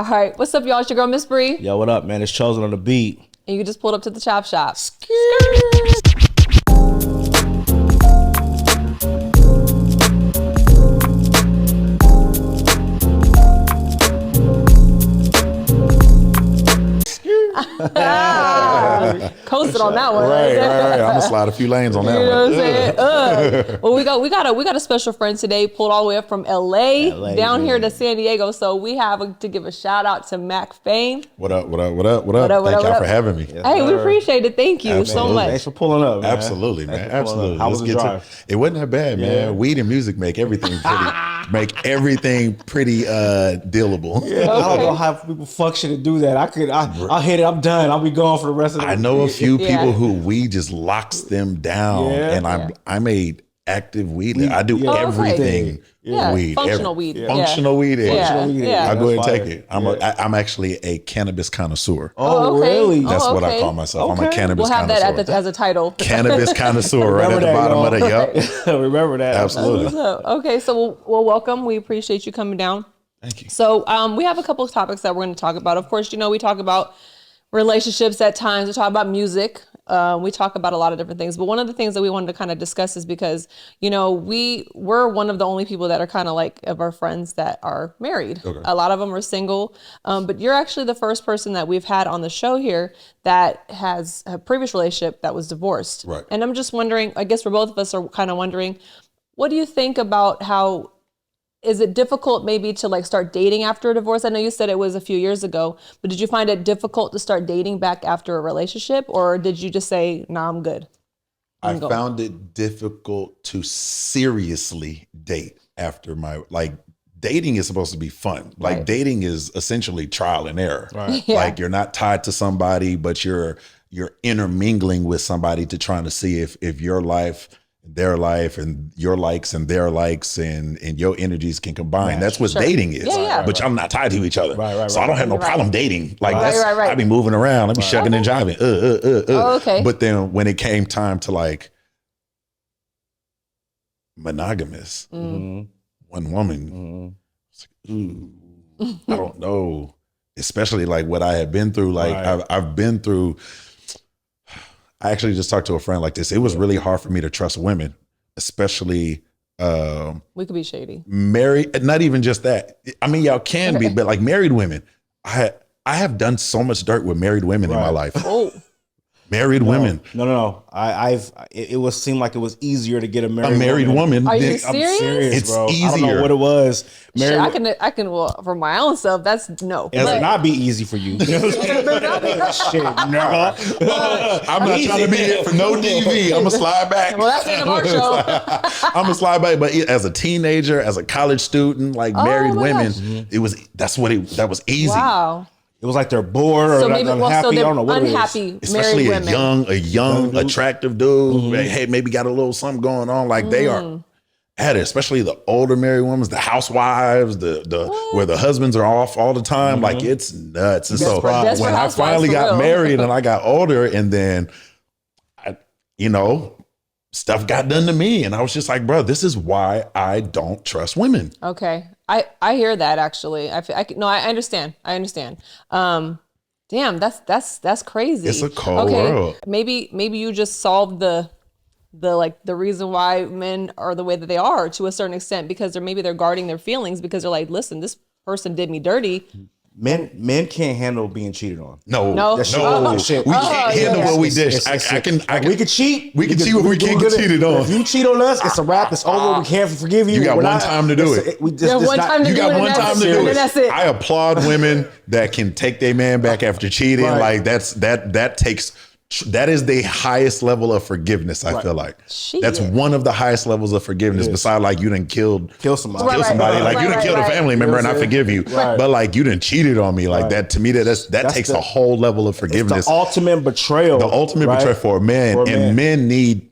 All right, what's up, y'all? It's your girl, Miss Bree. Yo, what up, man? It's Chosen on the beat. And you just pulled up to the chop shop. Coasted on that one. Right. I'm gonna slide a few lanes on that one. You know what I'm saying? Well, we got a special friend today, pulled all the way up from LA down here to San Diego. So we have to give a shout out to Mac Fame. What up? Thank y'all for having me. Hey, we appreciate it. Thank you so much. Thanks for pulling up, man. Absolutely, man. Absolutely. How was the drive? It wasn't that bad, man. Weed and music make everything pretty dealable. Yeah, I don't know how people function to do that. I'll hit it. I'm done. I'll be gone for the rest of the I know a few people who weed just locks them down, and I made active weed. I do everything. Yeah, weed, functional weed. Functional weed. Yeah. I'll go ahead and take it. I'm actually a cannabis connoisseur. Oh, really? That's what I call myself. I'm a cannabis connoisseur. We'll have that as a title. Cannabis connoisseur right at the bottom of the Remember that. Absolutely. Okay, so well, welcome. We appreciate you coming down. Thank you. So we have a couple of topics that we're going to talk about. Of course, we talk about relationships at times. We talk about music. We talk about a lot of different things. But one of the things that we wanted to kind of discuss is because, we're one of the only people that are kind of like of our friends that are married. Okay. A lot of them are single. But you're actually the first person that we've had on the show here that has a previous relationship that was divorced. Right. And I'm just wondering, I guess for both of us are kind of wondering, what do you think about how is it difficult maybe to start dating after a divorce? I know you said it was a few years ago, but did you find it difficult to start dating back after a relationship, or did you just say, "Nah, I'm good"? I found it difficult to seriously date after dating is supposed to be fun. Like dating is essentially trial and error. Right. Yeah. Like you're not tied to somebody, but you're intermingling with somebody to trying to see if your life, their life, and your likes and their likes and your energies can combine. Right. That's what dating is. Yeah. But y'all not tied to each other. So I don't have no problem dating. I be moving around. I be shucking and jiving. Okay. But then when it came time to monogamous, one woman, I don't know. Especially what I had been through. I've been through. I actually just talked to a friend like this. It was really hard for me to trust women, especially we could be shady. Married, not even just that. I mean, y'all can be, but married women. I have done so much dirt with married women in my life. Oh. Married women. No. It would seem like it was easier to get a married woman. Are you serious? I'm serious, it's bro. easier. I don't know what it was. I can. Well, for my own self, that's no. It would not be easy for you. Shit, no. I'm not trying to be here for no DV. I'm gonna slide back. Well, that's the end of our show. I'm gonna slide back. But as a teenager, as a college student, married women, that was easy. Wow. It was like they're bored or unhappy. I don't know what unhappy it is. Especially married a young, attractive dude. Hey, maybe got a little something going on. They are at it. Especially the older married women, the housewives, the where the husbands are off all the time. It's nuts. And so when I finally got married and I got older, and then stuff got done to me, and I was just like, bro, this is why I don't trust women. Okay. I hear that actually. I understand. Damn, that's crazy. It's a cold world. Maybe you just solved the reason why men are the way that they are to a certain extent, because they're guarding their feelings, because they're like, listen, this person did me dirty. Men can't handle being cheated on. No. We can't handle what we did. We could cheat. We can cheat what we can't get cheated on. If you cheat on us, it's a wrap. It's over. We can't forgive you. You got one time to do it. You got one time to do it. That's it. I applaud women that can take their man back after cheating. Right. That is the highest level of forgiveness, I feel like. That's one of the highest levels of forgiveness, besides you done killed somebody. You done killed a family member, and I forgive you. Right. But you done cheated on me. That to me, that takes a whole level of forgiveness. It's the ultimate betrayal. The ultimate betrayal for a man. And men need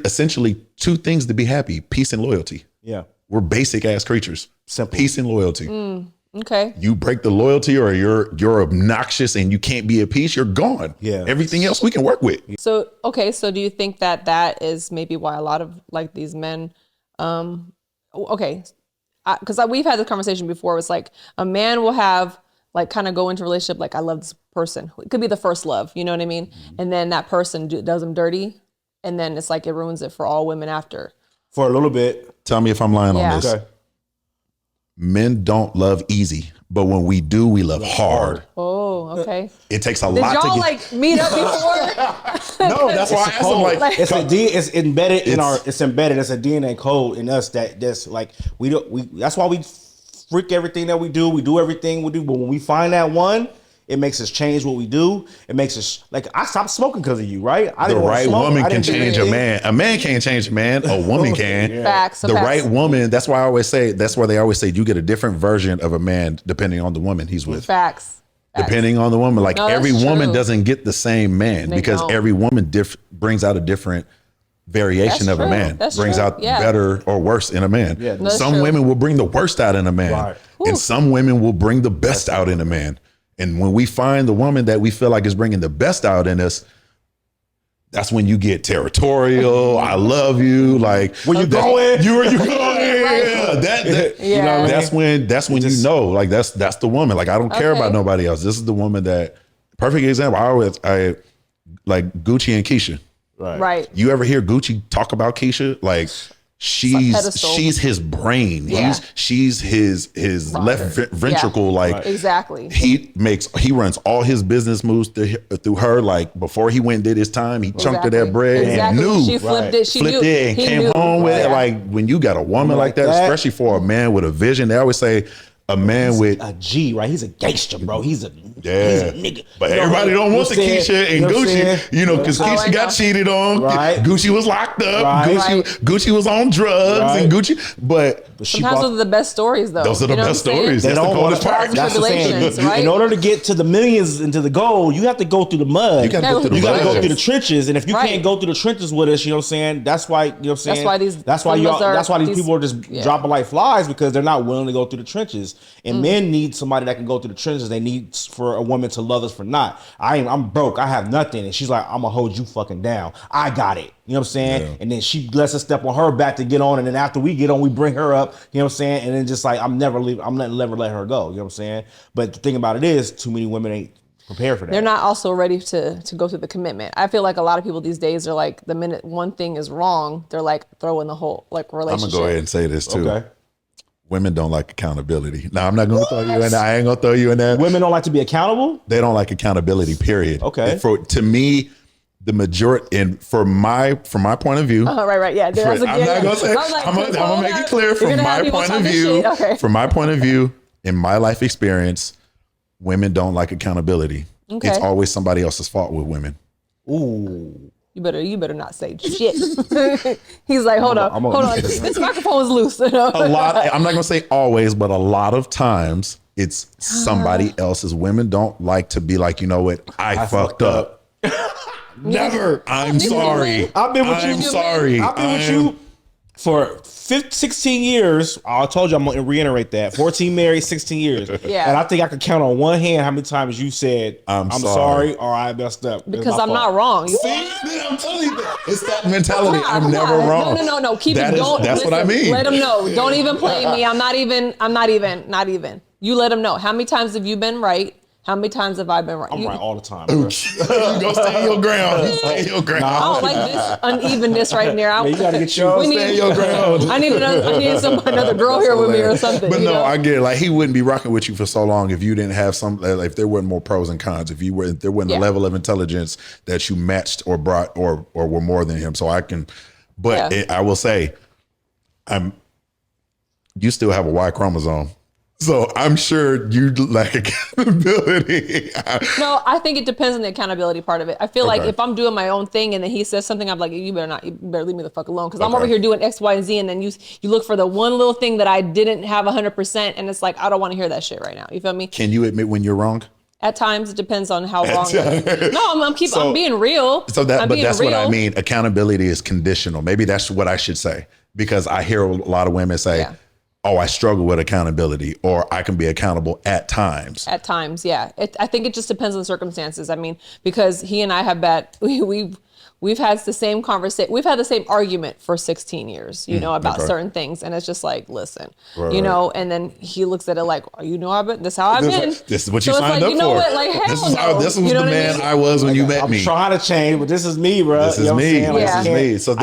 essentially two things to be happy: peace and loyalty. Yeah. We're basic ass creatures. Simple. Peace and loyalty. Okay. You break the loyalty, or you're obnoxious and you can't be at peace, you're gone. Yeah. Everything else we can work with. So do you think that is maybe why a lot of these men, because we've had this conversation before. It's a man will have like kind of go into a relationship like I love this person. It could be the first love, you know what I mean? And then that person does them dirty, and then it's like it ruins it for all women after. For a little bit. Tell me if I'm lying Yeah. on this. Okay. Men don't love easy, but when we do, we love hard. Oh, okay. It takes a Did lot to y'all get. like meet up before? No, that's why I asked him. Like, It's embedded in our. It's embedded. It's a DNA code in us that's like we don't. That's why we freak everything that we do. We do everything we do. But when we find that one, it makes us change what we do. It makes us like I stopped smoking because of you, right? I the didn't wanna right smoke. woman I can didn't do change a anything. man. A man can't change a man. A woman can. Yeah. Facts. The right woman. That's why I always say. That's why they always say you get a different version of a man depending on the woman he's with. Facts. Depending on the woman, like No, that's every woman true. doesn't get the same man They because don't. every woman brings out a different variation That's of a true. man. That's Brings true. out Yeah. better or worse in a man. Yeah, That's some true. women will bring the worst out in a man, Right. and some women will bring the best out in a man. And when we find the woman that we feel like is bringing the best out in us, that's when you get territorial. I love you. Like Where you going? You going? Yeah. That, Yeah. You know what I mean? That's when you know. Like that's the woman. Like I don't care Okay. about nobody else. This is the woman that. Perfect example. I like Gucci and Keisha. Right. You ever hear Gucci talk about Keisha? Like pedestal. she's his brain. Yeah. She's his left ventricle. Yeah. Like Exactly. he runs all his business moves through her. Like before he went and did his time, he chunked her that bread Exactly. and knew. She flipped it. She Flipped knew. it and He came knew. home with it. Yeah. Like when you got a woman like that, that. especially for a man with a vision, they always say a man with A G, right? He's a gangster, bro. He's a yeah, nigga. but You know, everybody don't want you the know what I'm saying? Keisha and You know what I'm saying? Gucci, you know, because Oh, I Keisha got know. cheated on. Right. Gucci was locked up. Right. Gucci was on drugs, Right. and Gucci. But she Sometimes bought- those are the best stories, though. those are the You know best what I'm saying? stories. They That's the don't want coolest to part. Trials and That's the thing. tribulations, right? In order to get to the millions and to the goal, you have to go through the mud. You gotta go through the You gotta mud. go through the trenches, and if you Right. can't go through the trenches with us, you know what I'm saying. That's why you know what I'm saying. That's why these That's why these these- people are just yeah. dropping like flies because they're not willing to go through the trenches. Mm. And men need somebody that can go through the trenches. They need for a woman to love us for not. I'm broke. I have nothing, and she's like, I'm gonna hold you fucking down. I got it. You know what I'm saying? Yeah. And then she lets us step on her back to get on, and then after we get on, we bring her up. You know what I'm saying? And then just like I'm never let her go. You know what I'm saying? But the thing about it is, too many women ain't prepared for that. They're not also ready to go through the commitment. I feel like a lot of people these days are like, the minute one thing is wrong, they're like throwing the whole like I'm relationship. gonna go ahead and say this too. Okay. Women don't like accountability. Now I'm not gonna throw you in there. I ain't gonna throw you in there. Women don't like to be accountable. They don't like accountability. Period. Okay. To me, the majority, and from my point of view. Right. Yeah. That's I'm not gonna say. I'm gonna make it clear from my point of view. Okay. From my point of view, in my life experience, women don't like accountability. Okay. It's always somebody else's fault with women. Ooh. You better not say shit. He's like, hold on. gonna- This microphone is loose. A lot. I'm not gonna say always, but a lot of times it's somebody else's. Women don't like to be like, you know what? I fucked up. Never. I'm sorry. I've been with you. I'm sorry. I've been with you for 16 years. I told you I'm gonna reiterate that. 14 married, 16 years. Yeah. And I think I could count on one hand how many times you said I'm sorry or I messed up. It's Because my I'm fault. not wrong. See, I'm telling you, it's that mentality. I'm never Nah, wrong. No. Keep That it. is- Don't. That's what I mean. Let them know. Don't even play me. I'm not even. You let them know. How many times have you been right? How many times have I been right? I'm You- right all the time. Bro. You go stay your ground. Stay your ground. I don't like this unevenness right there. Yeah, you gotta get your We Stay need- your ground. I need another girl here with me or something. But you no, know? I get it. Like he wouldn't be rocking with you for so long if you didn't have some. If there weren't more pros and cons. If there wasn't Yeah. a level of intelligence that you matched or brought or were more than him. So I can. But Yeah. I will say, you still have a Y chromosome. So I'm sure you lack accountability. No, I think it depends on the accountability part of it. I feel like Okay. if I'm doing my own thing and then he says something, I'm like, you better leave me the fuck alone. Because I'm Okay. over here doing X, Y, and Z, and then you look for the one little thing that I didn't have 100%, and it's like, I don't want to hear that shit right now. You feel me? Can you admit when you're wrong? At times, it depends on how wrong. I'm being real. So I'm but being that's what I real. mean. Accountability is conditional. Maybe that's what I should say, because I hear a lot of women say, Yeah. "Oh, I struggle with accountability," or "I can be accountable at times." At times, yeah. I think it just depends on the circumstances. I mean, because he and I have we we've had the same conversation. We've had the same argument for 16 years, you know, about certain things. And it's just like, listen, you know, and then he looks at it like, oh, you know, this is how I've been. This is what you so signed it's like, up you know for. What? Like, hell This was you know the man I was when you met I'm me. I'm trying to change, but this is me, bro. This is me. This is me. So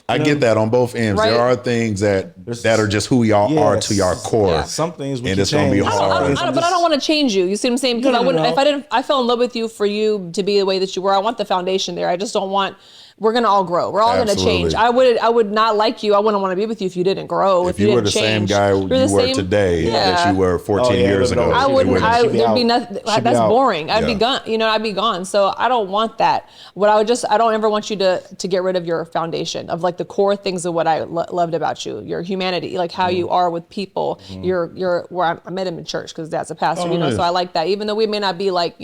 I get that on both ends. Right. There are things that are just who y'all are to your core. Yeah, some things and it's going to be hard. But I don't want to change you. You see what I'm saying? Because if I fell in love with you for you to be the way that you were, I want the foundation there. I just don't want. We're gonna all grow. We're all gonna change. I would not like you. I wouldn't want to be with you if you didn't grow. If you were didn't the change. same guy you were today that you were 14 years ago, I wouldn't. There'd be nothing. That's boring. I'd be gone. You know, I'd be gone. So I don't want that. I don't ever want you to get rid of your foundation of like the core things of what I loved about you, your humanity, like how you are with people. Your where I met him in church because Dad's a pastor. You know, so I like that. Even though we may not be like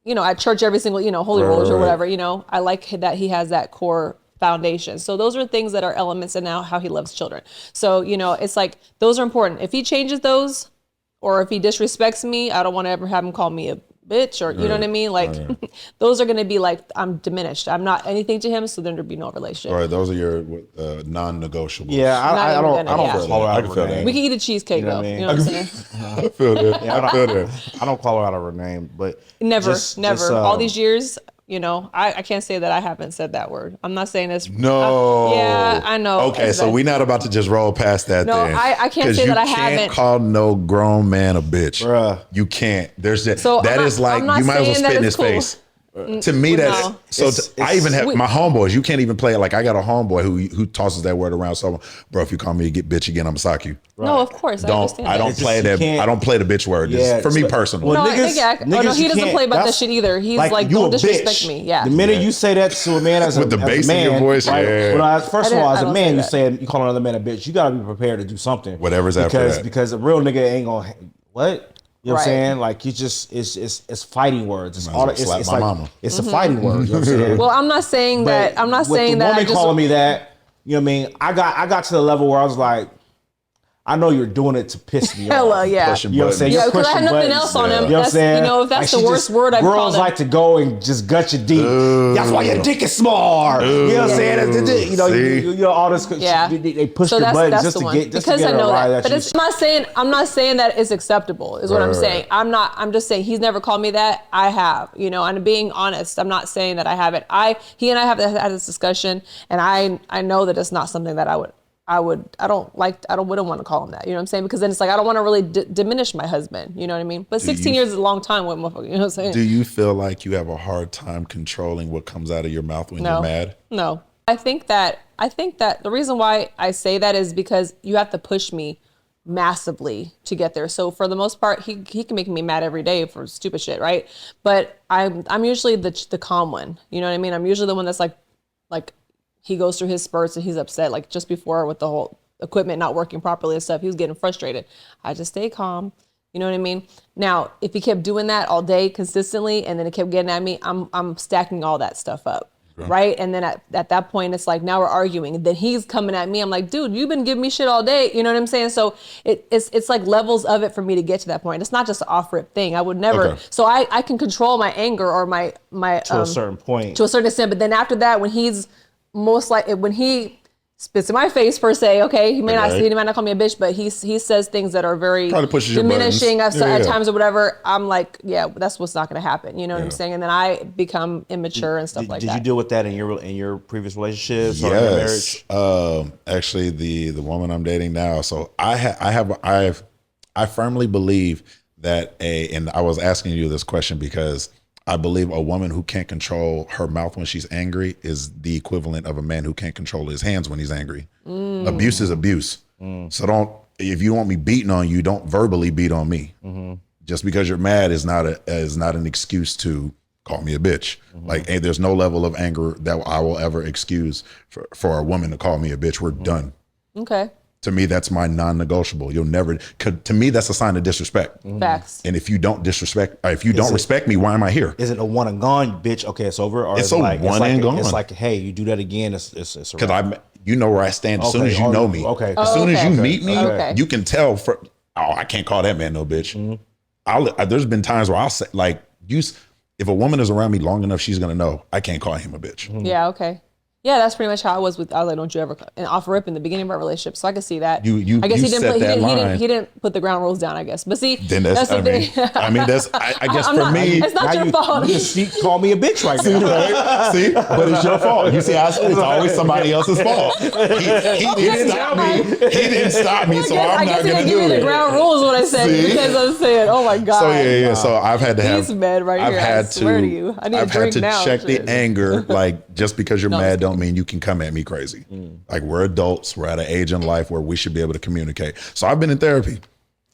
at church every single, holy rollers or whatever, I like that he has that core foundation. So those are things that are elements in now how he loves children. So, it's like, those are important. If he changes those, or if he disrespects me, I don't want to ever have him call me a bitch or, you know what I mean? Like, those are going to be like, I'm diminished. I'm not anything to him, so then there'd be no relationship. All right, those are your non-negotiables. Yeah, I don't call her out of her name. We can eat a cheesecake, though. You know what I'm saying? I feel that. I feel that. I don't call her out of her name, but never. All these years, I can't say that I haven't said that word. I'm not saying this. No. Yeah, I know. Okay, so we're not about to just roll past that. No, then. I can't say that I haven't. You can't call no grown man a bitch. Bruh. You can't. There's that. So that is like, you might as well spit in his face. To me, that's I even have my homeboys. You can't even play it. Like I got a homeboy who tosses that word around. So, bro, if you call me a bitch again, I'm gonna sock you. Right. No, of course. I understand. I don't play that. I don't play the bitch word. Yeah, for me personally. Well, no, he doesn't play about that shit either. He's like don't disrespect me. Yeah. The minute you say that to a man with the bass in your voice, first of all, as a man, you call another man a bitch. You gotta be prepared to do something. Whatever's after that. Because a real nigga ain't gonna what. You know what I'm saying? Like you just it's fighting words. It's all it's like mama. It's a fighting word. You know what I'm saying? Well, I'm not saying that. I'm not saying that. Woman calling me that. You know what I mean? I got to the level where I was like, I know you're doing it to piss me off. Hella, yeah. You know what I'm saying? Yeah, because I had nothing else on him. You know what I'm saying? If that's the worst word I've called him. Girls like to go and just gut you deep. That's why your dick is small. You know what I'm saying? You know all this. Yeah. They push your buttons just to get because I know that. But I'm not saying that it's acceptable. Is what I'm saying. I'm just saying he's never called me that. I have. And being honest, I'm not saying that I haven't. He and I have had this discussion, and I know that it's not something that I wouldn't want to call him that. You know what I'm saying? Because then it's like, I don't want to really diminish my husband. You know what I mean? But 16 years is a long time with motherfucker. You know what I'm saying? Do you feel like you have a hard time controlling what comes out of your mouth when you're mad? No. I think that the reason why I say that is because you have to push me massively to get there. So for the most part, he can make me mad every day for stupid shit, right? But I'm usually the calm one. You know what I mean? I'm usually the one that's like he goes through his spurts and he's upset, like just before with the whole equipment not working properly and stuff, he was getting frustrated. I just stay calm. You know what I mean? Now, if he kept doing that all day consistently and then it kept getting at me, I'm stacking all that stuff up. Right. And then at that point, it's like, now we're arguing. And then he's coming at me. I'm like, dude, you've been giving me shit all day. You know what I'm saying? So it's like levels of it for me to get to that point. It's not just an off rip thing. I would never. Okay. So I can control my anger or my to a certain point. To a certain extent. But then after that, when he's when he spits in my face per se, okay, he might not call me a bitch, but he says things that are very diminishing at times or whatever. I'm like, yeah, that's what's not going to happen. You know what I'm saying? And then I become immature and stuff like that. Did you deal with that in your previous relationships or in your marriage? Actually, the woman I'm dating now. So I firmly believe that and I was asking you this question because I believe a woman who can't control her mouth when she's angry is the equivalent of a man who can't control his hands when he's angry. Abuse is abuse. So if you want me beating on you, don't verbally beat on me. Just because you're mad is not an excuse to call me a bitch. Like, hey, there's no level of anger that I will ever excuse for a woman to call me a bitch. We're done. Okay. To me, that's my non-negotiable. You'll never. To me, that's a sign of disrespect. Facts. And if you don't respect me, why am I here? Is it a one and gone, bitch? Okay, it's over. Or it's a one and gone. It's like, hey, you do that again, it's because you know where I stand as soon as you know me. Okay. As soon as you meet me, you can tell. I can't call that man no bitch. There's been times where I'll say like if a woman is around me long enough, she's gonna know I can't call him a bitch. Yeah. Okay. Yeah, that's pretty much how I was with. I was like, "Don't you ever?" And off rip in the beginning of our relationship, so I could see that. You I guess he set didn't. that line. He didn't put the ground rules down. I guess, but see, Then that's the thing. I guess I'm for not, me, it's not your fault. You just call me a bitch right now. right? See, but it's your fault. You see, it's always somebody else's fault. He didn't stop me. He didn't stop me, so I'm not gonna do it. The ground rules what I said because I'm saying, oh my god. So yeah. So I've had to have. He's mad right here. I swear to you. I need a drink now. I've had to check the anger. Like just because you're mad don't mean you can come at me crazy. Like we're adults. We're at an age in life where we should be able to communicate. So I've been in therapy.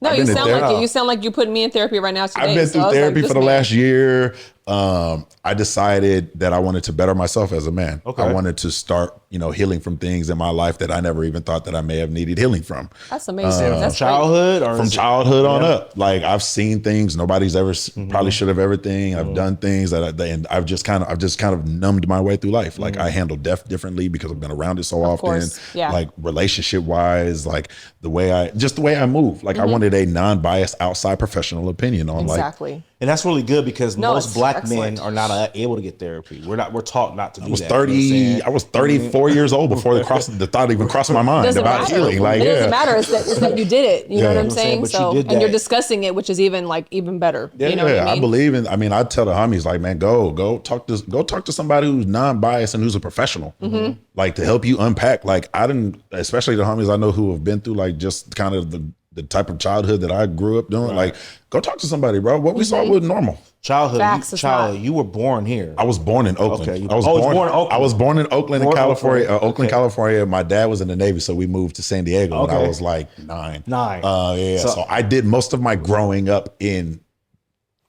No, you sound like it. You sound like you putting me in therapy right now today. I've been through therapy for the last year. I decided that I wanted to better myself as a man. Okay. I wanted to start, healing from things in my life that I never even thought that I may have needed healing from. That's amazing. That's childhood great. or from childhood on up. Like I've seen things nobody's ever probably should have everything. I've done things and I've just kind of numbed my way through life. Like I handle death differently because I've been around it so often. Course. Yeah. Like relationship wise, like the way I move. Like I wanted a non-biased outside professional opinion on exactly. And that's really good because most black excellent. men are not able to get therapy. We're taught not to do that. I was 34 years old before the thought even crossed my mind about healing. Like, it doesn't matter. It's that you did it. You know what I'm saying? But so, and you're discussing it, which is even better. Yeah, you know what I mean? I believe in. I mean, I tell the homies like, man, go talk to somebody who's non-biased and who's a professional, like to help you unpack. Like especially the homies I know who have been through like just kind of the type of childhood that I grew up doing. Like, go talk to somebody, bro. What we saw was normal. Childhood. You were born here. I was born in Oakland. Okay. I was born in Oakland, California. California. My dad was in the Navy, so we moved to San Diego when I was like 9. So I did most of my growing up in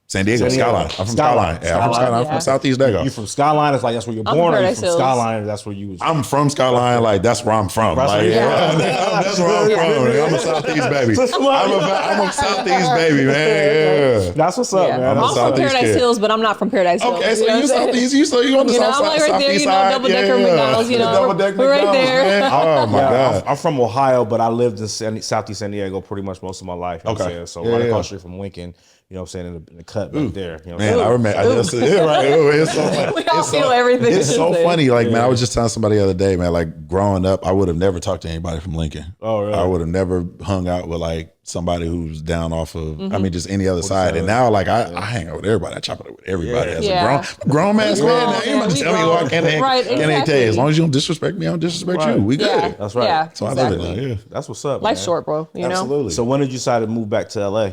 San Diego, Skyline. I'm from Skyline. Yeah, I'm from Skyline. I'm from Southeast Dago. You from Skyline? It's like that's where you're born. Or you from Skyline? That's where you was. I'm from Skyline. Like that's where I'm from. Like, that's where I'm from. I'm a Southeast baby. I'm a Southeast baby, man. Yeah. That's what's up, man. I'm from Paradise Hills, but I'm not from Paradise Hills. Okay, so you Southeast. You on the South side? I'm like right there. Double decker McDonald's. We're right there. Oh my god. I'm from Ohio, but I lived in Southeast San Diego pretty much most of my life. Okay, so right across the street from Lincoln. You know what I'm saying, in the cut back there. Man, I remember. It's so funny. We all feel everything. It's so funny. Like, man, I was just telling somebody the other day, man, like growing up, I would have never talked to anybody from Lincoln. Oh, really? I would have never hung out with like somebody who's down off of, just any other side. And now, like, I hang out with everybody. I chop it up with everybody. As a grown man, now you about to tell me who I can't tell you. As long as you don't disrespect me, I don't disrespect you. We good. That's right. Yeah, so I love it. Yeah. That's what's up. Life's short, bro. Absolutely. So when did you decide to move back to LA?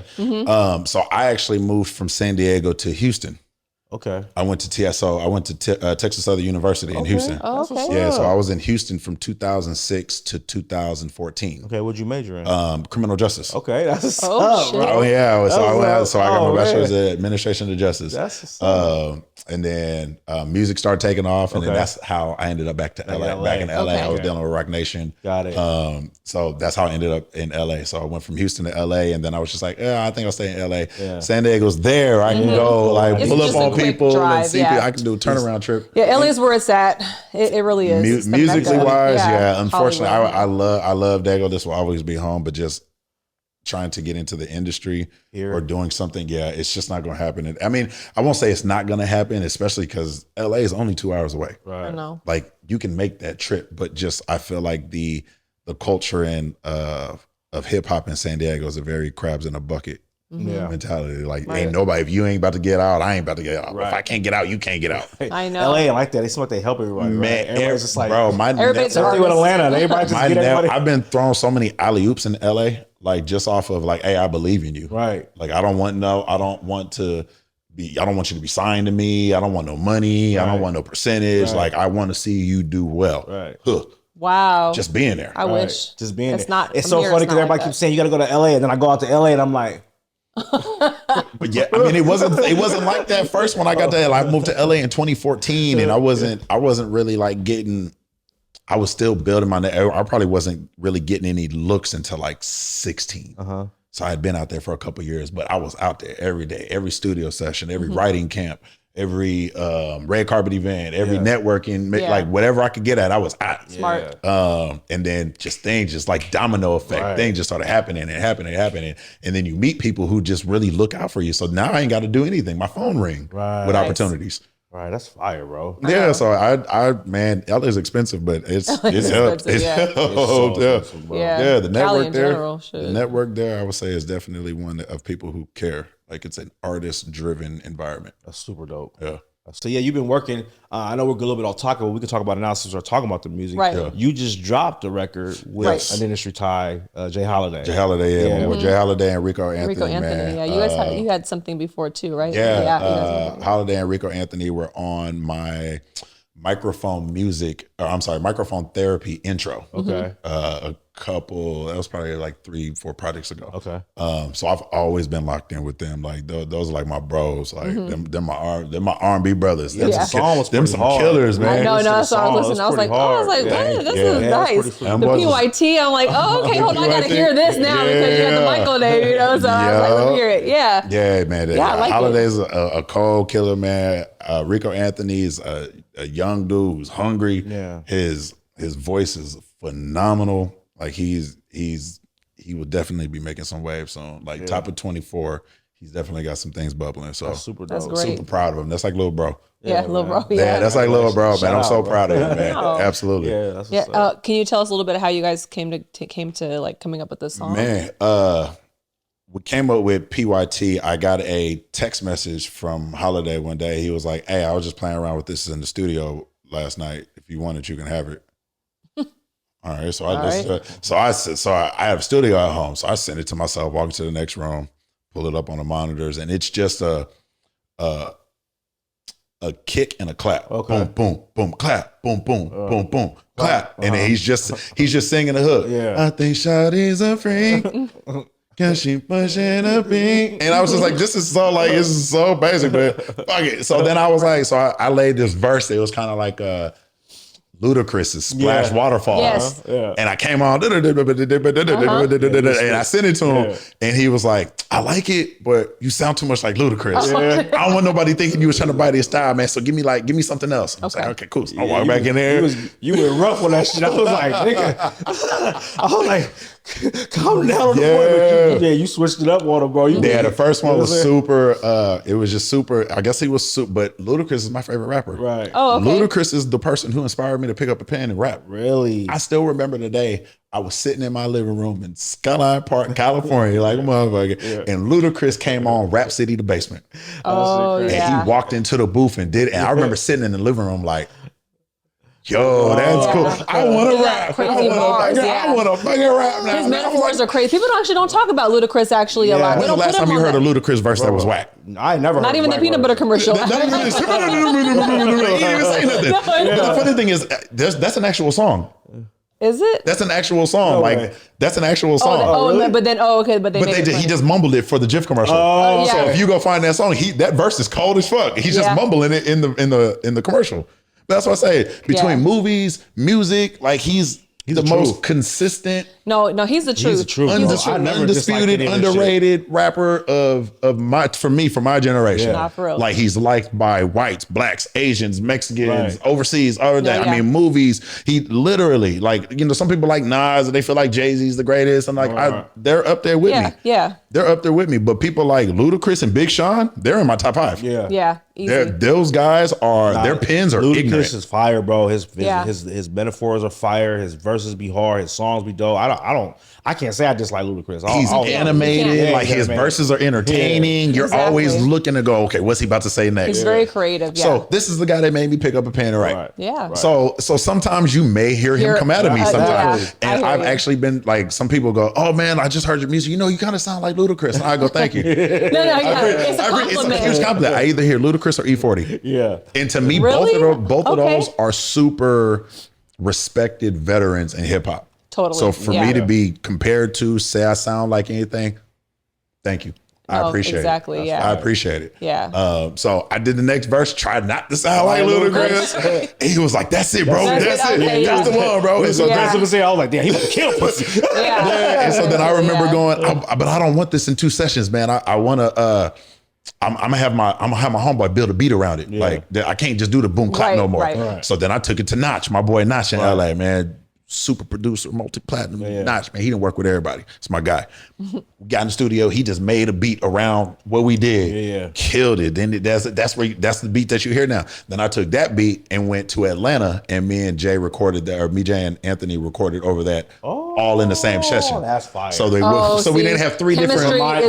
So I actually moved from San Diego to Houston. Okay. I went to TSO. I went to Texas Southern University in Houston. Oh, okay. Yeah, so I was in Houston from 2006 to 2014. Okay, what'd you major in? Criminal justice. Okay, that's shit. Oh yeah, so I got my bachelor's in administration of justice. That's and then music started taking off, and then that's how I ended up back to LA. Back in LA, I was dealing with Rock Nation. Got it. So that's how I ended up in LA. So I went from Houston to LA, and then I was just like, I think I'll stay in LA. Yeah. San Diego's there. I can go like pull up on people and see people. I can do a turnaround trip. Yeah, LA is where it's at. It really is. Musically wise, unfortunately, I love Dago. This will always be home, but just trying to get into the industry or doing something, it's just not going to happen. I mean, I won't say it's not going to happen, especially because LA is only 2 hours away. Right. I know. Like you can make that trip, but just I feel like the culture and of hip hop in San Diego is a very crabs in a bucket mentality. Like ain't nobody, if you ain't about to get out, I ain't about to get out. Right. If I can't get out, you can't get out. I know. LA ain't like that. They seem like they help everybody. Man, everybody's just like, bro, everybody's same thing with Atlanta. Everybody just get everybody. I've been throwing so many alley-oops in LA, like just off of like, hey, I believe in you. Right. Like I don't want you to be signed to me. I don't want no money. Right. I don't want no percentage. Right. Like I want to see you do well. Right. Wow. Just being there. I wish. Just being it's there. Not. It's so funny because everybody keeps saying you got to go to LA, and then I go out to LA and I'm like. But yeah, I mean, it wasn't like that first when I got to LA. I moved to LA in 2014, and I wasn't really like getting. I was still building my. I probably wasn't really getting any looks until like 16. So I had been out there for a couple of years, but I was out there every day, every studio session, every writing camp, every red carpet event, every networking, like whatever I could get at, I was at. Smart. And then things just like domino effect. Things just started happening and happening. And then you meet people who just really look out for you. So now I ain't got to do anything. My phone ring with opportunities. Right, that's fire, bro. Yeah, so I man, LA's expensive, but it's helped. It's helped. Yeah, the network there. The network there, I would say, is definitely one of people who care. Like it's an artist-driven environment. That's super dope. Yeah. So yeah, you've been working. I know we're a little bit off topic, but we can talk about it now since we're talking about the music. Right. Yeah. You just dropped a record with an industry tie, Jay Holiday. Jay Holiday, with Jay Holiday and Rico Anthony. Rico Anthony, man. yeah. You guys had something before too, right? Yeah. Holiday and Rico Anthony were on my microphone therapy intro. Okay. That was probably like 3-4 projects ago. Okay. So I've always been locked in with them. Like those are like my bros. Like them my R&B brothers. Them some killers, man. I know, that's what I was listening. I was like, man, this is nice. The P.Y.T. I'm like, okay, hold on, I gotta hear this now because you had the Michael name, you know. So I was like, let me hear it. Yeah. Yeah, man. I like Holiday's a cold killer, man. Rico Anthony's a young dude who's hungry. Yeah. His voice is phenomenal. Like he would definitely be making some waves soon. Like top of 24, he's definitely got some things bubbling. So that's super dope. That's great. Super proud of him. That's like little bro. Yeah, little bro. Yeah, that's like little bro, man. I'm so proud of him, man. Absolutely. Yeah, that's what's up. Can you tell us a little bit of how you guys came to like coming up with this song? Man, we came up with P.Y.T. I got a text message from Holiday one day. He was like, "Hey, I was just playing around with this in the studio last night. If you want it, you can have it." All right, so I have a studio at home, so I send it to myself, walk into the next room, pull it up on the monitors, and it's just a kick and a clap. Okay. Boom, boom, boom, clap, boom, boom, boom, boom, clap, and then he's just singing the hook. Yeah. I think Shawty's a freak. Cause she pushing a beat. And I was just like, this is so basic, but fuck it. So then I was like, I laid this verse. It was kind of like Ludacris's Splash Waterfall. Yes. And I came on and I sent it to him. And he was like, I like it, but you sound too much like Ludacris. I don't want nobody thinking you was trying to bite his style, man. So give me something else. I was like, okay, cool. So I walked back in there. You were rough on that shit. I was like, nigga. I was like, calm down on the point. You switched it up on him, bro. The first one was super. It was just super. I guess he was super, but Ludacris is my favorite rapper. Right. Oh, okay. Ludacris is the person who inspired me to pick up a pen and rap. Really? I still remember the day I was sitting in my living room in Skyline Park, California, like a motherfucker, and Ludacris came on Rap City, The Basement. Oh, and yeah. he walked into the booth and did it. And I remember sitting in the living room like, yo, that's cool. I want to rap. Crazy bars, I want to fucking rap now. His metaphors are crazy. People actually don't talk about Ludacris actually a lot. When's the last time you heard a Ludacris verse that was whack? I never heard Not even the peanut butter commercial. He didn't even say nothing. The funny thing is, that's an actual song. Is it? That's an actual song. That's an actual song. Really? But he just mumbled it for the GIF commercial. So if you go find that song, that verse is cold as fuck. He's just mumbling it in the commercial. But that's what I say. Between movies, music, like he's the most consistent. No, he's the truth. He's the truth. Undisputed, underrated rapper of my generation. Nah, for real. Like he's liked by whites, blacks, Asians, Mexicans, overseas, all of that. I mean, movies. He literally, some people like Nas and they feel like Jay-Z's the greatest. And they're up there with me. Yeah. They're up there with me. But people like Ludacris and Big Sean, they're in my top 5. Yeah. Easy. Those guys their pens are Ludacris ignorant. is fire, bro. His metaphors are fire. His verses be hard. His songs be dope. I can't say I dislike Ludacris. He's animated. His verses are entertaining. You're always looking to go, okay, what's he about to say next? He's very creative. Yeah. So this is the guy that made me pick up a pen and write. Right. Yeah. Right. So sometimes you may hear him come out of me sometimes. Yeah, and I've actually been like, some people go, oh man, I just heard your music. You kind of sound like Ludacris. And I go, thank you. It's a compliment. It's a huge compliment. I either hear Ludacris or E40. Yeah. And to me, both of those are super respected veterans in hip hop. Totally. So for me to be compared to, say I sound like anything, thank you. I appreciate it. Exactly. Yeah. I appreciate it. Yeah. So I did the next verse, tried not to sound like Ludacris. And he was like, that's it, bro. That's it. Okay, That's the one, bro. And so I was like, damn, he was a kill pussy. And so then I remember going, but I don't want this in 2 sessions, man. I want to, I'm gonna have my homeboy build a beat around it. Like I can't just do the boom clap no more. Right. So then I took it to Notch, my boy Notch in LA, man. Super producer, multi-platinum, Notch, man. He didn't work with everybody. It's my guy. We got in the studio. He just made a beat around what we did. Killed it. Then that's the beat that you hear now. Then I took that beat and went to Atlanta, and me and Jay recorded that, or me, Jay, and Anthony recorded over that, all in the same session. That's fire. So we didn't have three different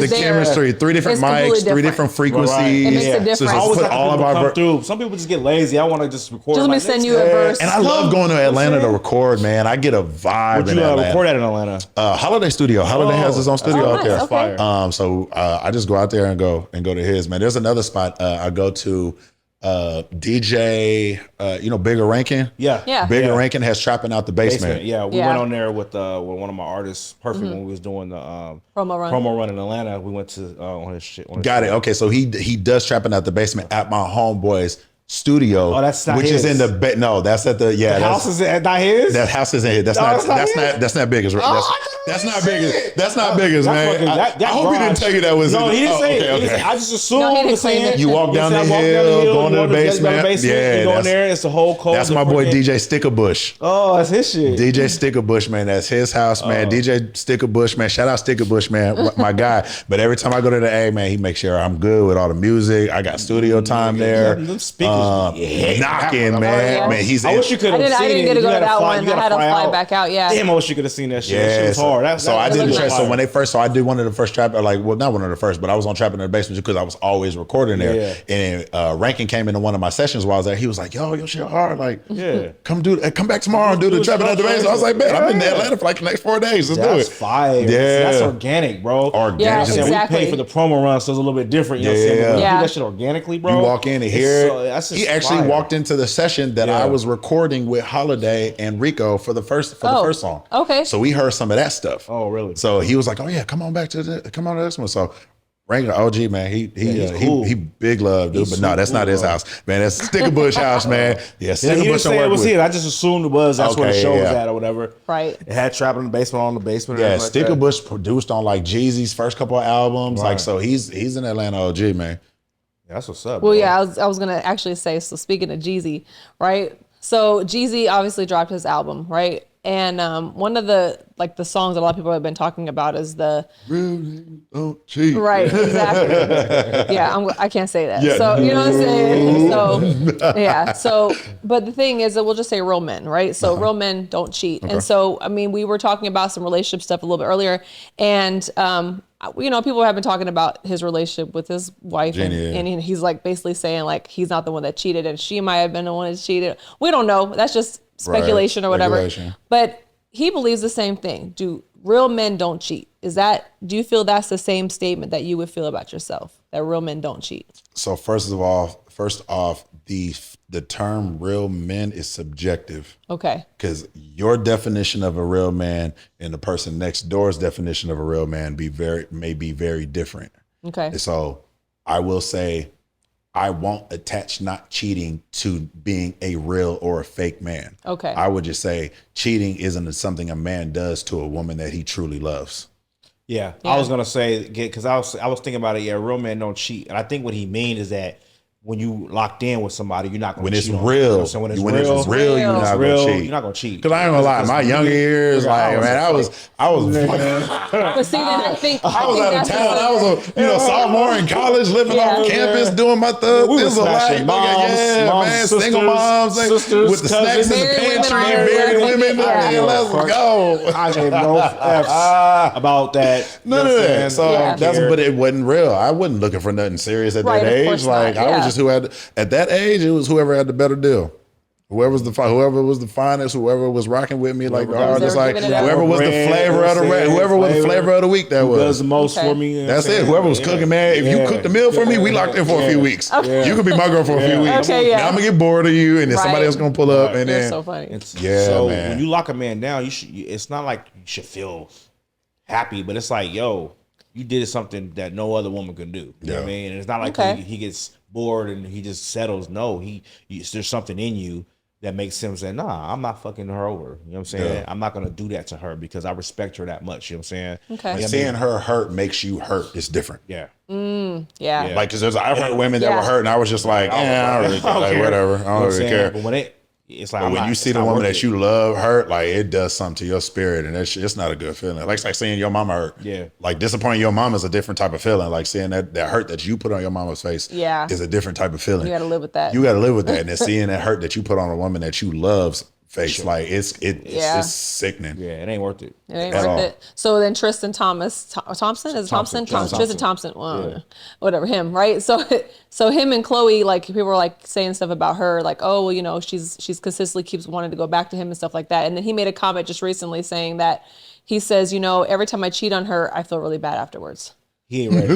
chemistry, three different mics, three different frequencies. It makes a difference. So I always put all of our through. Some people just get lazy. I want to just record. Just let me send you a verse. And I love going to Atlanta to record, man. I get a vibe. Would you record at in Atlanta? Holiday Studio. Holiday has his own studio out there. Okay. So I just go out there and go to his, man. There's another spot I go to. DJ, Bigger Rankin. Bigger Rankin has Trapping Out the Basement. We went on there with one of my artists, Perfect, when we was doing the promo run in Atlanta. We went to on his shit. Got it. Okay, so he does Trapping Out the Basement at my homeboy's studio. Oh, that's not which his. is in the no, that's at the The house is not his. That house is in here. That's not big as that's not big as man. I hope he didn't tell you that was. No, he didn't say it. Okay. I just assumed he didn't claim it. You walk down the hill, going to the basement. Yeah, you go in there. It's a whole cold. That's my boy DJ Stickerbush. Oh, that's his shit. DJ Stickerbush, man. That's his house, man. DJ Stickerbush, man. Shout out Stickerbush, man. My guy. But every time I go to the A, man, he makes sure I'm good with all the music. I got studio time there. Them speakers. Knocking, man. Man, he's. I wish you could have seen it. I didn't get to go to that one. I had to fly back out. Yeah. Damn, I wish you could have seen that shit. That shit was hard. So I did the track. So when they first, I did one of the first trap, not one of the first, but I was on Trapping in the Basement because I was always recording there. And Rankin came into one of my sessions while I was there. He was like, "Yo, your shit hard. Like, come back tomorrow and do the Trapping in the Basement." I was like, "Man, I'm in Atlanta for like the next 4 days. Let's do it." That's fire. Yeah, that's organic, bro. Organic. Yeah, exactly. We pay for the promo run, so it's a little bit different. You know what I'm saying? We do that shit organically, bro. You walk in and hear it. He actually walked into the session that I was recording with Holiday and Rico for the first song. Okay. So we heard some of that stuff. Oh, really? So he was like, "Oh yeah, come on to this one." So Rankin, OG, man, he big love, dude. But no, that's not his house, man. That's Stickerbush house, man. Yeah, Stickerbush. He didn't say it was here. I just assumed it was. That's where the show was at or whatever. Right. It had Trapping in the Basement on the basement. Yeah, Stickerbush produced on like Jeezy's first couple of albums. Like, so he's an Atlanta OG, man. That's what's up. Well, bro. yeah, I was gonna actually say. So speaking of Jeezy, right? So Jeezy obviously dropped his album, right? And one of the songs a lot of people have been talking about is the Don't cheat. Right, exactly. Yeah, I can't say that. Yeah. So you know what I'm saying? So yeah. So but the thing is that we'll just say real men, right? So real men don't cheat. Okay. And so I mean, we were talking about some relationship stuff a little bit earlier, and people have been talking about his relationship with his wife, Jenny, and he's like basically saying like he's not the one that cheated, and she might have been the one that cheated. We don't know. That's just speculation or whatever. But he believes the same thing. Do real men don't cheat? Do you feel that's the same statement that you would feel about yourself, that real men don't cheat? So first off, the term real men is subjective. Okay. Because your definition of a real man and the person next door's definition of a real man may be very different. Okay. And so I will say I won't attach not cheating to being a real or a fake man. Okay. I would just say cheating isn't something a man does to a woman that he truly loves. Yeah. I was gonna say, because I was thinking about it. Yeah, real men don't cheat, and I think what he means is that when you locked in with somebody, you're not going to cheat. When it's real, you're not going to cheat. You're not going to cheat. Because I ain't gonna lie, my younger years, like man, I was. But see, then I was out of town. I was a sophomore in college, living on campus, doing my thug. This was like, man, single moms, sisters, with the snacks in the pantry, married women. Let's go. I gave no F's about that. None of that. So but it wasn't real. I wasn't looking for nothing serious at that age. Like I was just at that age, it was whoever had the better deal. Whoever was the finest, whoever was rocking with me like the hardest, like whoever was the flavor of the week that was. Does the most for me. That's it. Whoever was cooking, man. If you cooked the meal for me, we locked in for a few weeks. You could be my girl for a few weeks. Now I'm gonna get bored of you, and then somebody else gonna pull up, and then so funny. So when you lock a man down, it's not like you should feel happy, but it's like, yo, you did something that no other woman could do. You know what I mean? And it's not like he gets bored and he just settles. No, there's something in you that makes him say, nah, I'm not fucking her over. You know what I'm saying? Yeah. I'm not going to do that to her because I respect her that much. You know what I'm saying? Okay. Like seeing her hurt makes you hurt. It's different. Yeah. Yeah. Like, because I've heard women that were hurt, and I was just like, I don't really care. Like, care. whatever. I You know don't what I'm really saying? care. But when it's like, But when you see the woman that you love hurt, like it does something to your spirit, and it's not a good feeling. Like it's like seeing your mama hurt. Yeah. Like disappointing your mama is a different type of feeling. Like seeing that hurt that you put on your mama's face is a different type of feeling. You got to live with that. You got to live with that, and then seeing that hurt that you put on a woman that you love's face, like it's sickening. Yeah, it ain't worth it. It ain't worth it. So then Tristan Thompson? Tristan Thompson. Well, whatever, him, right? So him and Chloe, like people were like saying stuff about her, like, oh, well, you know, she's consistently keeps wanting to go back to him and stuff like that. And then he made a comment just recently saying that he says, you know, every time I cheat on her, I feel really bad afterwards. He ain't ready.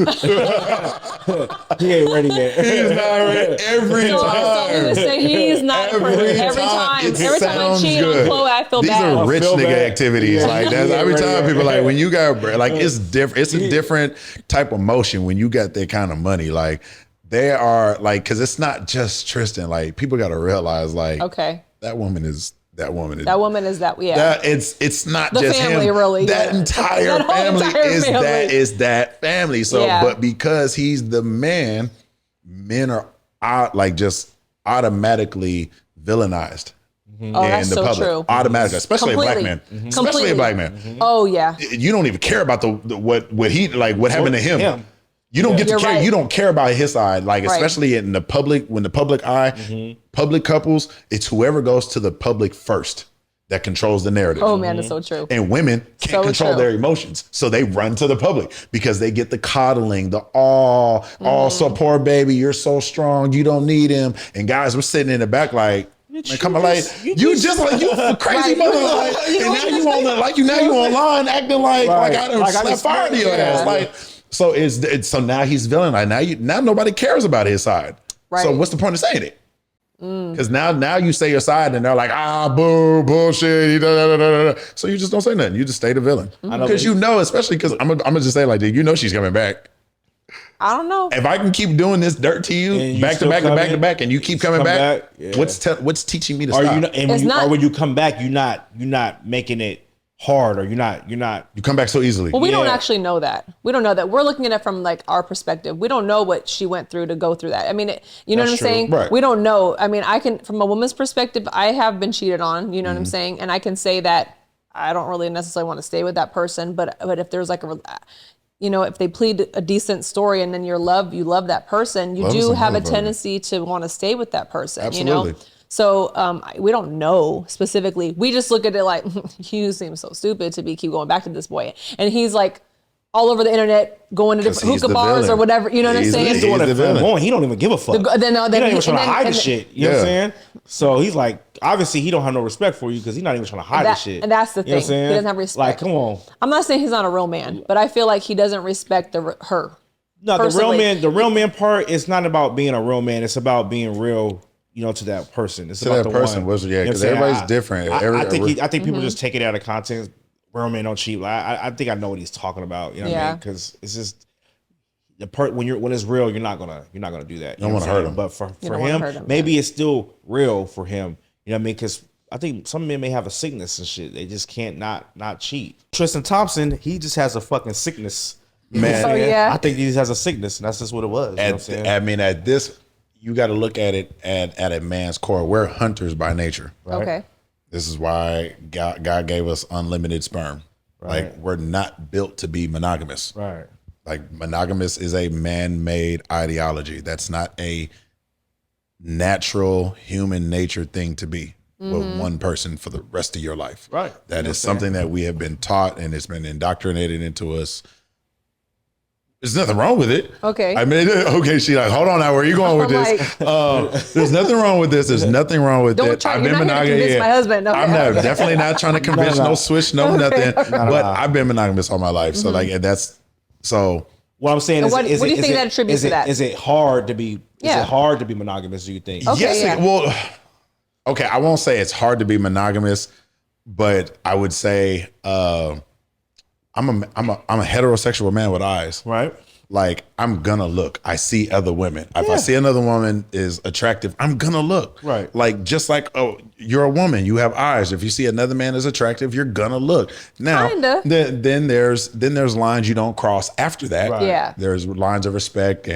He ain't ready yet. He's not ready every time. So we would say he's not every time. Every time I cheat on Chloe, I feel bad. These are rich nigga activities. Like that's every time people like when you got like it's different. It's a different type of motion when you got that kind of money. Like they are like because it's not just Tristan. Like people got to realize like that woman is. That woman is that. Yeah, it's not the just family, him. Really. That entire family is that family. So, but because he's the man, men are like just automatically villainized. Oh, that's in the so public. True. Automatically, especially a black man. Especially a black man. Oh yeah. You don't even care about what he like what happened to him. You don't get to care. Right. You don't care about his side, like especially in the public. When the public eye, public couples, it's whoever goes to the public first that controls the narrative. Oh man, that's so true. And women can't control their emotions, so they run to the public because they get the coddling, the so poor baby, you're so strong, you don't need him. And guys, we're sitting in the back like. Man, come on, like you just like you crazy mother, like, and now you online acting like I done slapped fire to your ass, like. So so now he's villain. Like now nobody cares about his side. Right. So what's the point of saying it? Because now you say your side and they're like boo bullshit. So you just don't say nothing. You just stay the villain because you know, especially because I'm gonna just say like, dude, you know she's coming back. I don't know if I can keep doing this dirt to you back to back, and you keep coming back. What's teaching me to stop? When you come back, you're not making it hard, or you're not you come back so easily. Well, we don't actually know that. We don't know that. We're looking at it from like our perspective. We don't know what she went through to go through that. I mean, you know what I'm saying? Right. We don't know. I mean, I can, from a woman's perspective, I have been cheated on, you know what I'm saying? And I can say that I don't really necessarily want to stay with that person, but if there's like if they plead a decent story and then you love that person, you do have a tendency to want to stay with that person. Absolutely. You know? So we don't know specifically. We just look at it like, you seem so stupid to keep going back to this boy. And he's like all over the internet going to different hookah bars or whatever. You know what I'm saying? He's doing it for the point. He don't even give a fuck. He don't even trying to hide the shit. You know what I'm saying? So he's like, obviously he don't have no respect for you because he's not even trying to hide the shit. And that's the thing. He doesn't have respect. Like, come on. I'm not saying he's not a real man, but I feel like he doesn't respect her. No, personally. the real man part is not about being a real man. It's about being real. To that person. It's about that person. Because everybody's different. I think people just take it out of context. Real men don't cheat. I think I know what he's talking about. You know what I mean? Because it's just the part when it's real, you're not gonna do that. You don't want to hurt him. But for him, maybe it's still real for him. You know what I mean? Because I think some men may have a sickness and shit. They just can't not cheat. Tristan Thompson, he just has a fucking sickness. Man, I think he just has a sickness, and that's just what it was. At this. You got to look at it at a man's core. We're hunters by nature. Right? Okay. This is why God gave us unlimited sperm. Right. Like we're not built to be monogamous. Right. Like monogamous is a man-made ideology. That's not a natural human nature thing to be with one person for the rest of your life. Right. That is something that we have been taught and it's been indoctrinated into us. There's nothing wrong with it. Okay. I mean, she's like, hold on now, where are you going with this? There's nothing wrong with this. There's nothing wrong with it. I've been monogamous. My husband. Okay. I'm definitely not trying to convince no switch, nothing. But I've been monogamous all my life. So so. What I'm saying is, what do you think that attributes to that? Is it hard to be? Is it hard to be monogamous? Do you think? Okay, yes. Okay. I won't say it's hard to be monogamous, but I would say I'm a heterosexual man with eyes. Right. like I'm gonna look. I see other women. If I see another woman is attractive, I'm gonna look. Right. Like just like you're a woman, you have eyes. If you see another man is attractive, you're gonna look. Now, then there's lines you don't cross after that. Right. Yeah. There's lines of respect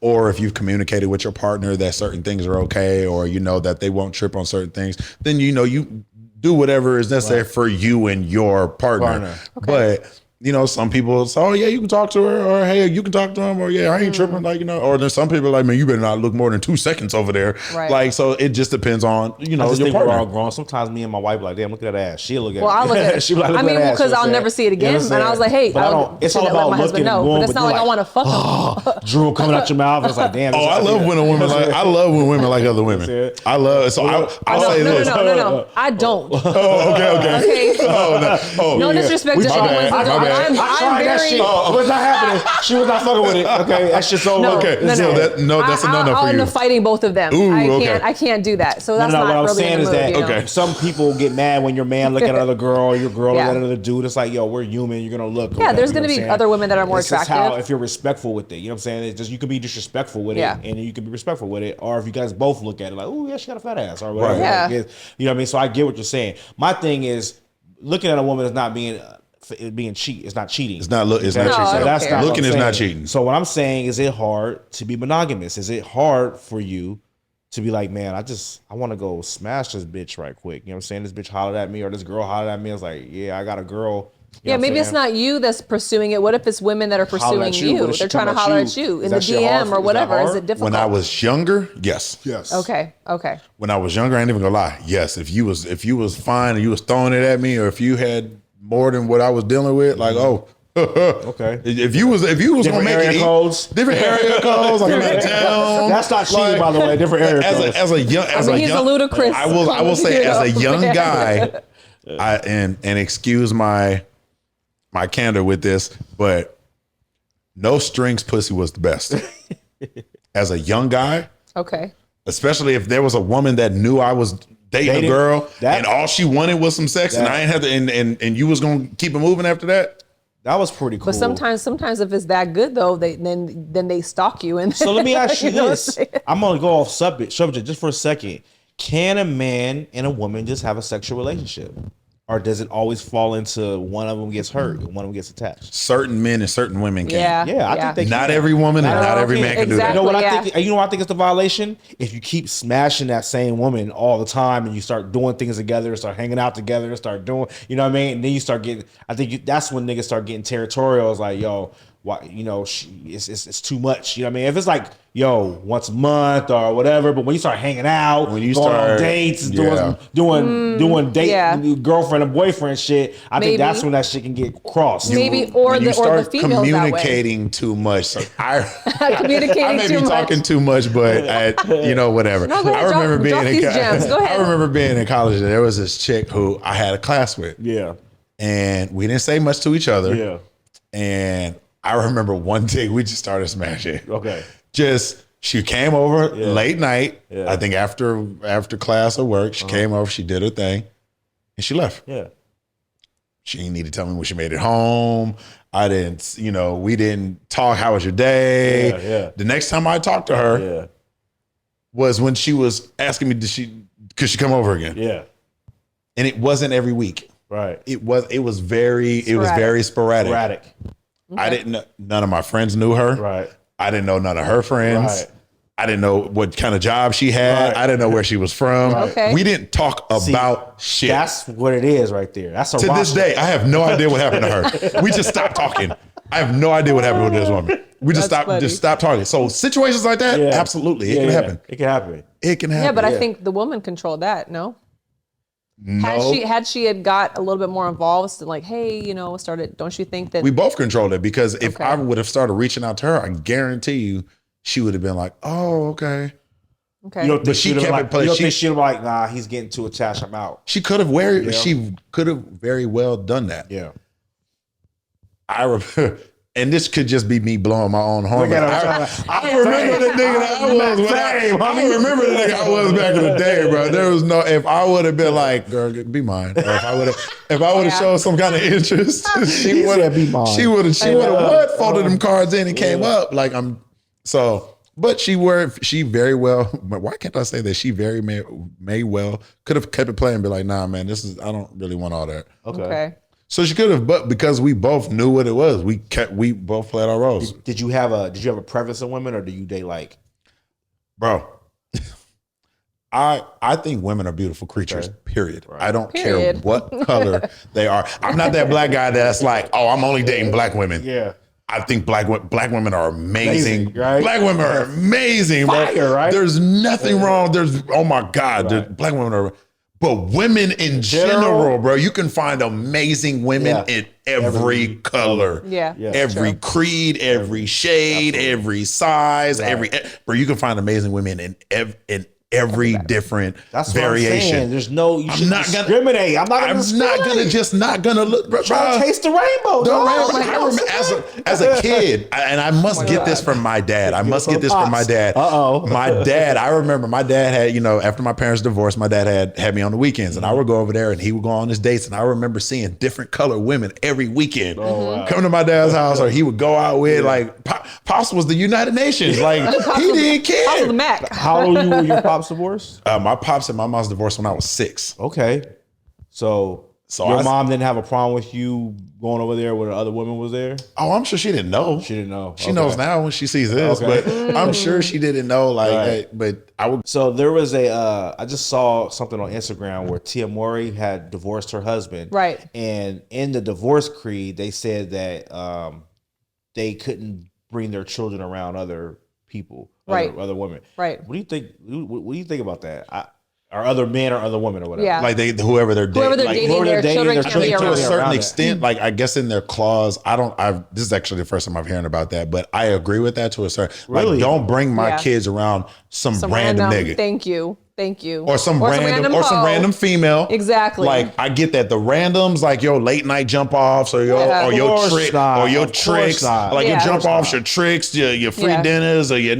or if you've communicated with your partner that certain things are okay, or you know that they won't trip on certain things, then you know you do whatever is necessary for you and your partner. Okay. But you know, some people say, oh yeah, you can talk to her, or hey, you can talk to him, or yeah, I ain't tripping, like, you know, or there's some people like, man, you better not look more than 2 seconds over there. Right. Like, so it just depends on, you know, your we're all partner. grown. Sometimes me and my wife like, damn, look at that ass. She'll look at it. Well, I'll look at it. She like, look I mean, at that ass. because I'll never see it again. And I was like, hey, but I don't. It's all about looking and going. But it's not like I want to fuck him. Drool coming out your mouth. It's like, damn. Oh, I love when a woman like, I love when women like other women. I love, so I'll say this. No. I don't. Oh, okay. No disrespect to anyone. I'm that shit. What's not happening? She was not fucking with it. Okay, that shit's over. Okay, so that's a no-no for I'll end you. up fighting both of them. I can't do that. So that's not what I'm really saying in the is mood, that some people get mad when your man look at another girl or your girl look at another dude. It's like, yo, we're human. You're gonna look. Yeah, there's gonna be other women that are more attractive. How, if you're respectful with it, you know what I'm saying? It's just you can be disrespectful with it, and you can be respectful with it, or if you guys both look at it like, oh yeah, she got a fat ass or whatever. Yeah. Like, you know what I mean? So I get what you're saying. My thing is looking at a woman is not being cheat. It's not cheating. It's not cheating. That's not looking is not cheating. So what I'm saying is, it hard to be monogamous? Is it hard for you to be like, man, I want to go smash this bitch right quick? You know what I'm saying? This bitch hollered at me, or this girl hollered at me. I was like, yeah, I got a girl. Yeah, maybe it's not you that's pursuing it. What if it's women that are pursuing you? They're trying to holler at you in the DM or whatever. Is it difficult? When I was younger, yes. Okay. When I was younger, I ain't even gonna lie. Yes, if you was fine and you was throwing it at me, or if you had more than what I was dealing with, like, okay. If you was gonna make it codes, different area codes, like out of town. That's not cheating, by the way. Different area codes. He's a ludicrous. I will say, as a young guy, and excuse my candor with this, but no strings pussy was the best. As a young guy, okay, especially if there was a woman that knew I was dating a girl and all she wanted was some sex, and I ain't had to, and you was gonna keep it moving after that. That was pretty cool. But sometimes if it's that good though, then they stalk you. And so let me ask you this: I'm gonna go off subject just for a second. Can a man and a woman just have a sexual relationship? Or does it always fall into one of them gets hurt and one of them gets attached? Certain men and certain women can. Yeah, I think they can. Not every woman and not every man can do that. You know what I think? You know what I think is the violation? If you keep smashing that same woman all the time and you start doing things together, start hanging out together, start doing, you know what I mean? And then you start getting. I think that's when niggas start getting territorial. It's like, yo, why? You know, it's too much. You know what I mean? If it's like, yo, once a month or whatever, but when you start hanging out, when you going on dates, doing date girlfriend and boyfriend shit, I think that's when that shit can get crossed. Maybe or the females communicating too much. So I may be too talking too much, but whatever. No, go ahead, I remember being in Go ahead. I remember being in college, and there was this chick who I had a class with. Yeah, and we didn't say much to each other. Yeah, and I remember one day we just started smashing. Okay. She came over late night. I think after class or work, she came over, she did her thing, and she left. Yeah. She didn't need to tell me when she made it home. I didn't, we didn't talk, how was your day? Yeah. The next time I talked to her was when she was asking me, could she come over again? Yeah. And it wasn't every week. Right. It was very sporadic. Okay. None of my friends knew her. Right. I didn't know none of her friends. Right. I didn't know what kind of job she had. Right. I didn't know where she was from. Right. Okay. We didn't talk about shit. That's what it is right there. That's to this day, I have no idea what happened to her. We just stopped talking. I have no idea what happened with this woman. We just stopped talking. So situations like that, absolutely, it can happen. It can happen. It can happen. Yeah, but I think the woman controlled that. No. No. Had she got a little bit more involved, so like, hey, started. Don't you think that we both controlled it? Because if I would have started reaching out to her, I guarantee you, she would have been like, "Oh, okay." Okay. You don't think she kept it? You don't think she'd be like, "Nah, he's getting too attached. I'm out." She could have She could have very well done that. Yeah. I remember, and this could just be me blowing my own horn. I remember the nigga that I was. I remember the nigga I was back in the day, bro. There was no. If I would have been like, girl, be mine. Or if I would have showed some kind of interest, she would have. She would have folded them cards in and came up. Like but she very well. Why can't I say that? She very may well could have kept it playing and be like, nah, man, I don't really want all that. Okay. So she could have, but because we both knew what it was, we both played our roles. Did you have a preference in women, or do you date like, bro? I think women are beautiful creatures. Period. Right. I don't care what color they are. I'm not that black guy that's like, oh, I'm only dating black women. Yeah. I think black women are amazing. Right? Black women are amazing. Fire, right? There's nothing wrong. Oh my God, black women are. But women in general, bro, you can find amazing women in every color. Yeah. Every creed, every shade, every size, bro, you can find amazing women in every different variation. There's no, you should discriminate. I'm not gonna look, bro. Try to taste the rainbow. I remember as a kid, and I must get this from my dad. My dad, I remember my dad had, after my parents divorced, my dad had me on the weekends, and I would go over there and he would go on his dates, and I remember seeing different color women every weekend. Come to my dad's house, or he would go out with like Pops was the United Nations. Like he didn't care. Pops was the Mac. How old were your pops divorced? My pops and my mom's divorced when I was 6. Okay. So your mom didn't have a problem with you going over there when the other woman was there? Oh, I'm sure she didn't know. She didn't know. She knows now when she sees this, but I'm sure she didn't know. But I would. So there was I just saw something on Instagram where Tia Mowry had divorced her husband. Right. And in the divorce creed, they said that they couldn't bring their children around other people, other women. Right. What do you think? What do you think about that? Or other men or other women or whatever. Yeah. Like whoever they're dating, their children can't be around. To a certain extent, like I guess in their clause, this is actually the first time I'm hearing about that, but I agree with that to a certain, like don't bring my kids around some random nigga. Thank you. Or some random female. Exactly. Like I get that the randoms, like your late night jump offs or your tricks, like your jump offs, your tricks, your free dinners, or your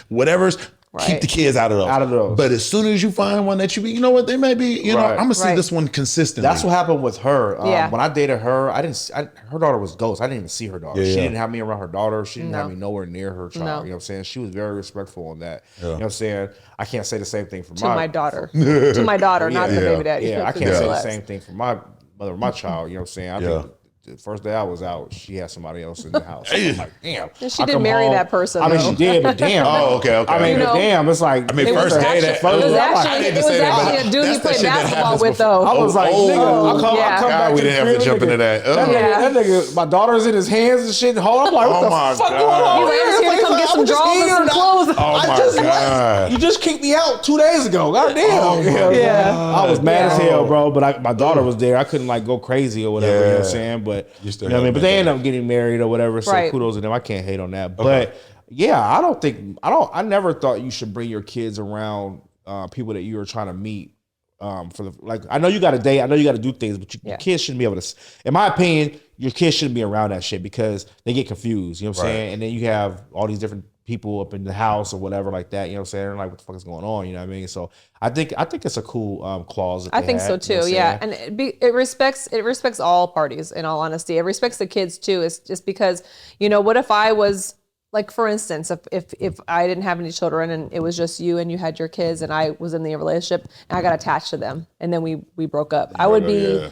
whatever's. Right. Keep the kids out of those. But as soon as you find one that you know what, they may be, I'm gonna see this one consistently. That's what happened with her. When I dated her, her daughter was ghost. I didn't even see her daughter. She didn't have me around her daughter. She didn't have me nowhere near her child. No. You know what I'm saying? She was very respectful on that. Yeah. You know what I'm saying? I can't say the same thing for my daughter. To my daughter, not the baby daddy. Yeah, I can't say the same thing for my mother or my child. You know what I'm saying? The first day I was out, she had somebody else in the house. I'm like, damn. And she didn't marry that person. I mean, she did, but damn. Oh, okay. I mean, but damn, it's like. I mean, first day it was actually a dude he played basketball with, though. I was like, nigga, I come back. We didn't have to jump into that. That nigga, my daughter's in his hands and shit. I'm like, what the fuck going on? He's like, I'm here to come get some drawers and some clothes. Oh my God. You just kicked me out 2 days ago. Goddamn. Yeah. I was mad as hell, bro, but my daughter was there. I couldn't like go crazy or whatever. You know what I'm saying? But you know what I mean. But they end up getting married or whatever. So kudos to them. I can't hate on that. But yeah, I never thought you should bring your kids around people that you were trying to meet. I know you got to date. I know you got to do things, but your kids shouldn't be able to. In my opinion, your kids shouldn't be around that shit because they get confused. You know what I'm saying? And then you have all these different people up in the house or whatever like that. You know what I'm saying? They're like, what the fuck is going on? You know what I mean? So I think it's a cool clause. I think so too. You know and it respects all parties. In all honesty, it respects the kids too. It's just because what if I was. Like, for instance, if I didn't have any children and it was just you and you had your kids and I was in the relationship and I got attached to them and then we broke up, I would be,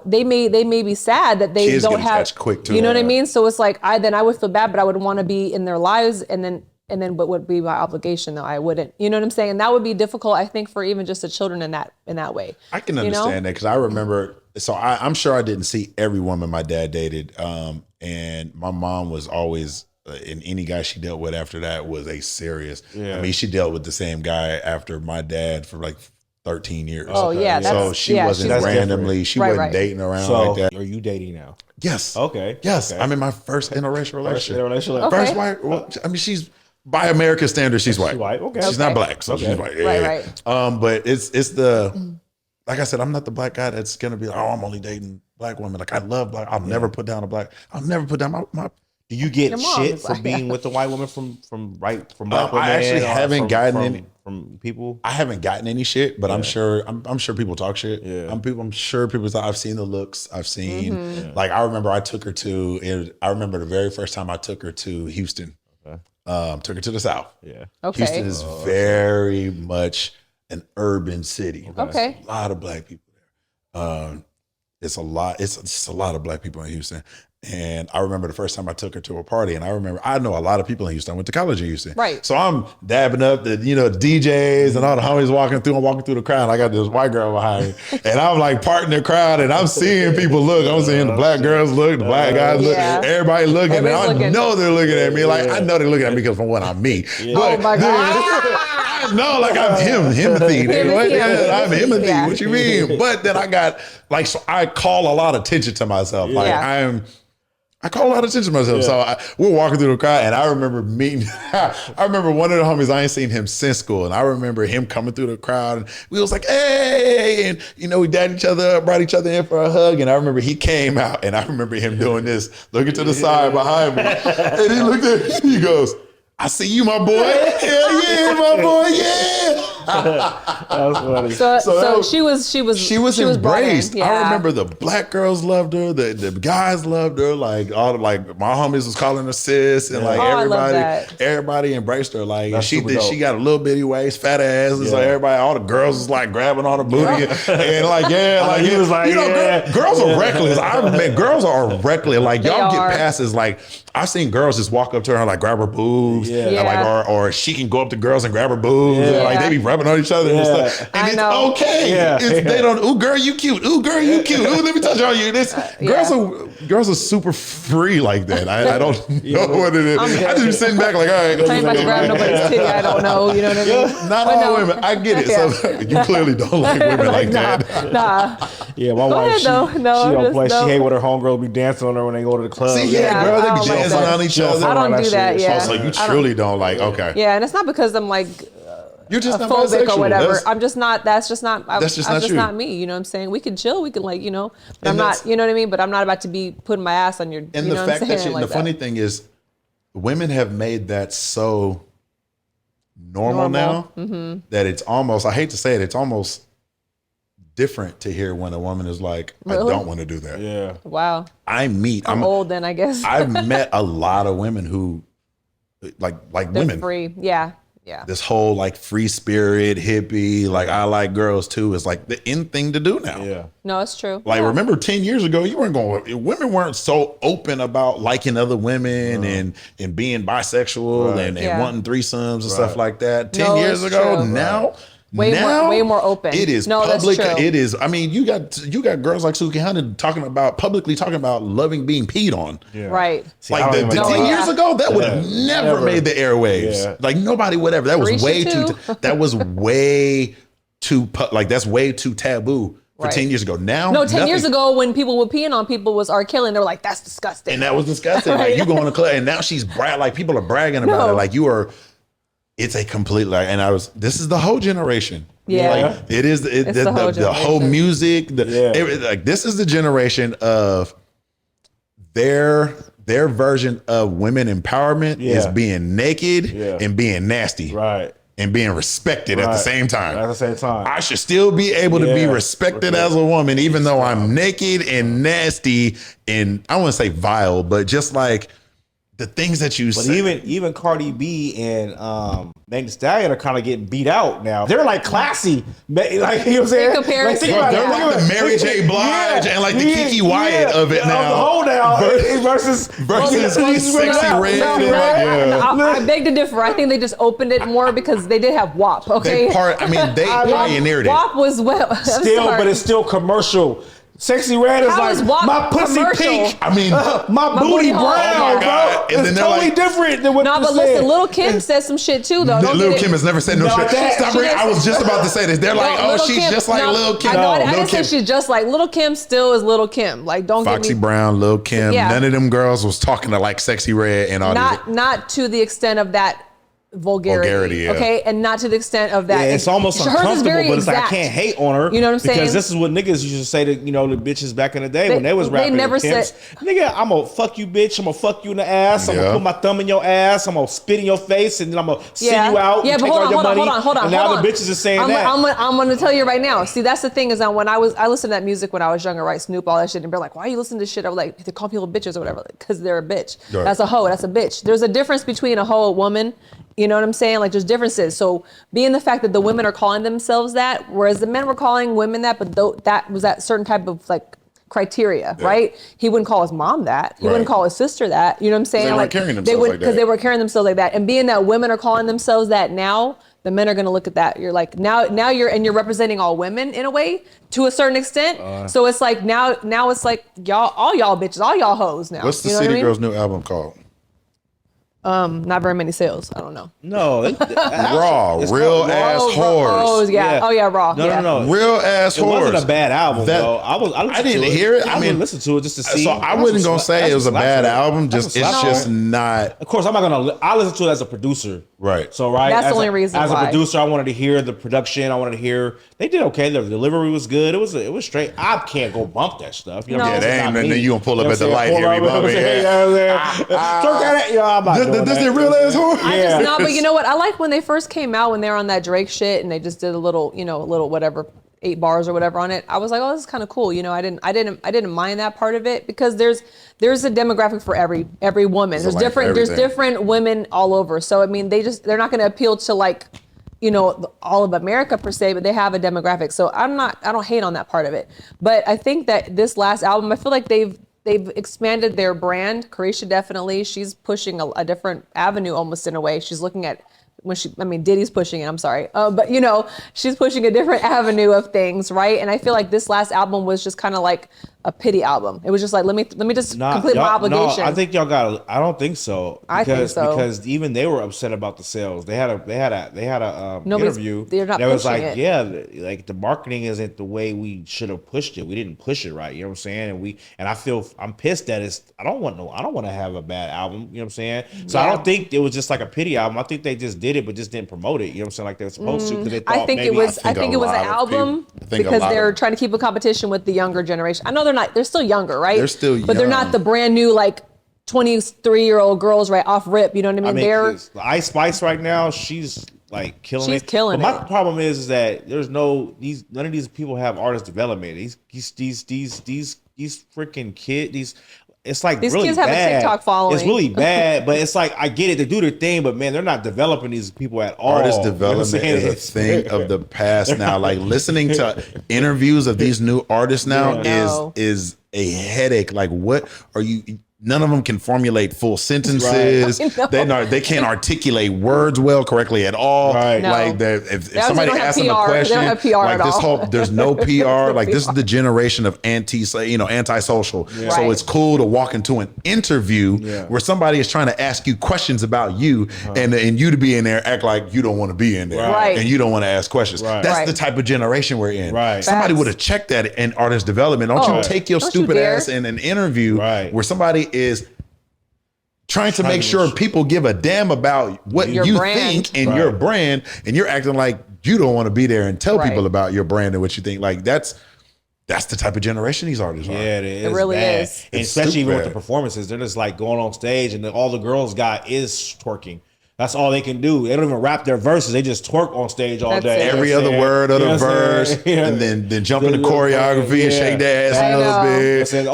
they may be sad that they kids don't have, quick too, you know what I mean? So it's like, I would feel bad, but I would want to be in their lives and then what would be my obligation though? I wouldn't, you know what I'm saying? And that would be difficult, I think, for even just the children in that way. I can understand that because I remember, so I'm sure I didn't see every woman my dad dated. And my mom was always, and any guy she dealt with after that was a serious. Yeah. I mean, she dealt with the same guy after my dad for like 13 years. Oh yeah, so she wasn't randomly. Different. She wasn't dating around like that. Are you dating now? Yes. Okay. Yes. Okay. I'm in my first interracial relationship. Okay. First white. Well, I mean, she's by American standards, she's white. She's white. Okay. She's not black, so she's white. Yeah. Right. But it's the like I said, I'm not the black guy that's gonna be like, oh, I'm only dating black women. Like I love black. I'll never put down a black. I'll never put down Do you get Your mom shit is for like- being with the white woman from black women? I actually or haven't gotten any from people. I haven't gotten any shit, but I'm sure people talk shit. Yeah. I'm sure people talk. I've seen the looks. I've seen like I remember I took her to. I remember the very first time I took her to Houston. Okay. Took her to the South. Yeah. Okay. Houston is very much an urban city. Okay. There's a lot of black people there. It's a lot. It's just a lot of black people in Houston. And I remember the first time I took her to a party, and I know a lot of people in Houston. I went to college in Houston. Right. So I'm dabbing up the, DJs and all the homies walking through. I'm walking through the crowd. And I got this white girl behind me. And I'm like parting the crowd, and I'm seeing people look. I'm seeing the black girls look, the black guys look, everybody looking. Everybody's and I looking. know they're looking at me. Like, I know they're looking at me because for one, I'm me. Oh my God. No, like I'm Himothy. I'm Himothy. Yeah. What you mean? But then I got so I call a lot of attention to myself. Like I call a lot of attention to myself. So we're walking through the crowd, and I remember meeting. I remember one of the homies. I ain't seen him since school, and I remember him coming through the crowd, and we was like, "Hey!" And we dabbed each other up, brought each other in for a hug. And I remember he came out, and I remember him doing this, looking to the side behind me, and he looked at me. He goes, "I see you, my boy. Hell yeah, my boy. Yeah." That's funny. So she was embraced. Yeah. I remember the black girls loved her, the guys loved her, like my homies was calling her sis, and like everybody embraced her. Like That's she super got a little bitty waist, fat ass. It's like everybody, all the girls was like grabbing on her booty and like he was like, girls are reckless. Girls are reckless. Like y'all They get are. past is like I've seen girls just walk up to her and like grab her boobs, and like or she can go up to girls and grab her boobs, and like they be rubbing on each other and stuff. And it's okay. They don't. Ooh, girl, you cute. Ooh, girl, you cute. Ooh, let me touch on you. Girls are super free like that. I don't know what it is. I just be sitting back like, all right. I ain't about to grab nobody's titty. I don't know. You know what I mean? Not all women. I get it. So you clearly don't like women like that. Nah. Yeah, my wife, she don't play. No. She hate when her homegirls be dancing on her when they go to the club. See, girl, they be dancing on each other. I don't do that. Yeah. So you truly don't like. Okay. Yeah, and it's not because I'm like you're just not phobic or whatever. I'm just not. That's just not. That's just not me. You know what I'm saying? We can chill. We can but And I'm not. You know what I mean? But I'm not about to be putting my ass on your. And you the know fact what I'm saying? that the funny thing is, women have made that so normal. now that it's almost. I hate to say it. It's almost different to hear when a woman is like, Really? I don't want to do that. Yeah. Wow. I'm old then, I guess. I've met a lot of women who like They're women. free. Yeah. Yeah. This whole like free spirit, hippie, like I like girls too is like the in thing to do now. Yeah. No, it's true. Like remember 10 years ago, women weren't so open about liking other women and being bisexual and wanting threesomes and stuff like that. 10 years ago, true. now Way more open. It is public. It is. I mean, you got girls like Suki Hanna publicly talking about loving being peed on. Yeah. Right. See, Like the 10 years ago, that would have never made the airwaves. Yeah. Like nobody would ever. That was Risha way too. that was way too that's way too taboo for 10 years ago. Now, No, 10 years ago when people were peeing on people was R. Kelly, and they were like, "That's disgusting." and that was disgusting. Like you go in the club, and now she's like people are bragging about it. Like you are. It's a complete this is the whole generation. Yeah. Like it is the whole music. This is the generation of their version of women empowerment is being naked and being nasty. Right. And being respected at the same time. At the same time. I should still be able to be respected as a woman, even though I'm naked and nasty and I wouldn't say vile, but just like the things that you say. Even Cardi B and Megan Thee Stallion are kind of getting beat out now. They're like classy, like you know what I'm saying. In comparison, They're like the Mary J. Blige and like the Kiki Wyatt of it now. The whole now versus Sexy Red. I beg to differ. I think they just opened it more because they did have WAP. Okay, they pioneered it. WAP was but it's still commercial. Sexy Red is How like is WAP my pussy commercial? pink. I mean, my booty hole. brown, Oh my God. bro. And then It's they're totally like- different than what No, you but said. listen, Lil' Kim said some shit too, though. Don't Lil' get it- Kim has never said no Not shit. that. Stop She bringing. just- I was just about to say this. They're like, Lil' she's Kim- just like no, Lil' Kim. I know. I Lil' didn't say Kim. she's just like Lil' Kim. Still is Lil' Kim. Like, don't Foxy get me Brown, Lil' Kim. Yeah. None of them girls was talking to like Sexy Red and all this. not to the extent of that vulgarity. Yeah. Okay, and not to the extent of that. Yeah, it's almost hers is uncomfortable, very but it's like I exact. can't hate on her. You know what I'm saying? Because this is what niggas used to say to the bitches back in the day when they was rapping. They never pimps. Nigga, I'm gonna fuck you, bitch. I'm gonna fuck you in the ass. I'm gonna put my thumb in your ass. I'm gonna spit in your face, and then I'm gonna send you out. Yeah, and but take all your money. hold on. And now the bitches are saying that. I'm gonna tell you right now. See, that's the thing is that when I listened to that music when I was younger, right? Snoop, all that shit, and they're like, why are you listening to shit? I was like, they call people bitches or whatever, because they're a bitch. Right. That's a hoe. That's a bitch. There's a difference between a hoe, a woman. You know what I'm saying? Like, there's differences. So being the fact that the women are calling themselves that, whereas the men were calling women that, but that was that certain type of like criteria, right? He wouldn't call his mom that. He wouldn't call his sister that. You know what I'm saying? They weren't carrying themselves like that. Because they were carrying themselves like that. And being that women are calling themselves that now, the men are going to look at that. You're like, now you're representing all women in a way to a certain extent. So it's like, now it's like all y'all bitches, all y'all hoes now. What's the City Girls' new album called? Not very many sales. I don't know. No, Raw, real ass whores. Oh yeah. Oh yeah, Raw. No. Real ass whores. It wasn't a bad album though. I didn't hear it. I mean, listen to it just to see. So I wasn't gonna say it was a bad album. It's just not. Of course, I'm not gonna. I listen to it as a producer. Right. So right. That's the only reason as why. a producer, I wanted to hear the production. I wanted to hear. They did okay. The delivery was good. It was straight. I can't go bump that stuff. You know what I'm saying? And then you gonna pull up at the light here. This is real ass whore. But you know what? I like when they first came out when they were on that Drake shit and they just did a little whatever 8 bars or whatever on it. I was like, oh, this is kind of cool. You know, I didn't mind that part of it because there's a demographic for every woman. There's different women all over. So I mean, they're not going to appeal to like, you know, all of America per se, but they have a demographic. So I don't hate on that part of it. But I think that this last album, I feel like they've expanded their brand. Caresha definitely, she's pushing a different avenue almost in a way. She's looking at Diddy's pushing it, I'm sorry. But you know, she's pushing a different avenue of things, right? And I feel like this last album was just kind of like a pity album. It was just like, let me just complete my obligation. No, I think y'all got. I don't think so. I think so because even they were upset about the sales. They had a interview. They're not that was pushing like, it. like the marketing isn't the way we should have pushed it. We didn't push it right. You know what I'm saying? And I feel I'm pissed that I don't want to have a bad album. You know what I'm saying? So I don't think it was just like a pity album. I think they just did it, but just didn't promote it. You know what I'm saying? Like they were supposed to. They thought I think it was an album because they're trying to keep a competition with the younger generation. I know they're still younger, right? They're still young. But they're not the brand new, like, 23-year-old girls right off rip. You know what I mean? They're Ice Spice right now. She's like killing it. She's killing but it. My problem is that there's none of these people have artist development. These freaking kids. It's like these really kids have bad. a TikTok following. It's really bad, but it's like I get it. They do their thing, but man, they're not developing these people at all. Artist development is a thing of the past now. Like listening to interviews of these new artists now is a headache. Like, what are you? None of them can formulate full sentences. Right. They can't articulate words correctly at all. Right. No. Like if somebody asks them a question, they don't have PR like at this all. there's no PR. Like this is the generation of antisocial. Yeah. So Right. it's cool to walk into an interview where somebody is trying to ask you questions about you, and you to be in there act like you don't want to be in there, right. and you don't want to ask questions. Right. That's the type of generation we're in. Right. Somebody would have checked that in artist development. Don't you take your stupid ass in an interview where somebody is trying to make sure people give a damn about what you think and your brand, and you're acting like you don't want to be there and tell people about your brand and what you think. Like that's the type of generation these artists are. Yeah, it is. It really bad. is. And especially even with the performances, they're just like going on stage and all the girls got is twerking. That's all they can do. They don't even rap their verses. They just twerk on stage all day. Every other word of the verse, and then jump into choreography and shake their ass a little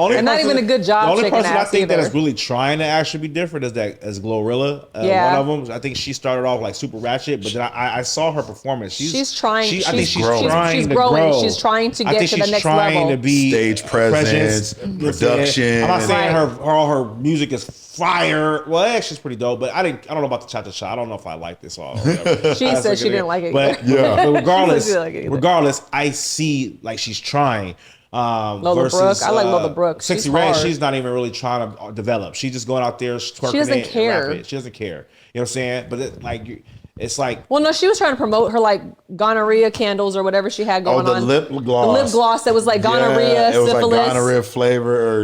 bit. And not even a good job. The only shaking person I ass think either. that is really trying to actually be different is Glorilla. One of them. I think she started off like super ratchet, but then I saw her performance. She's trying. I think she's growing. She's growing. She's trying to get to the next level. She's trying to be stage presence, production. I'm not saying all her music is fire. Well, actually, it's pretty dope. But I don't know about the Cha-Cha-Cha. I don't know if I like this all. She said she didn't like it. But regardless, I see like she's trying. Lola Brooke. I like Lola Brooke. Sexy Red, she's not even really trying to develop. She's just going out there twerking. She doesn't care. She doesn't care. You know what I'm saying? But it's like. Well, no, she was trying to promote her like gonorrhea candles or whatever she had going on. The lip gloss. The lip gloss that was like gonorrhea, it was syphilis. like gonorrhea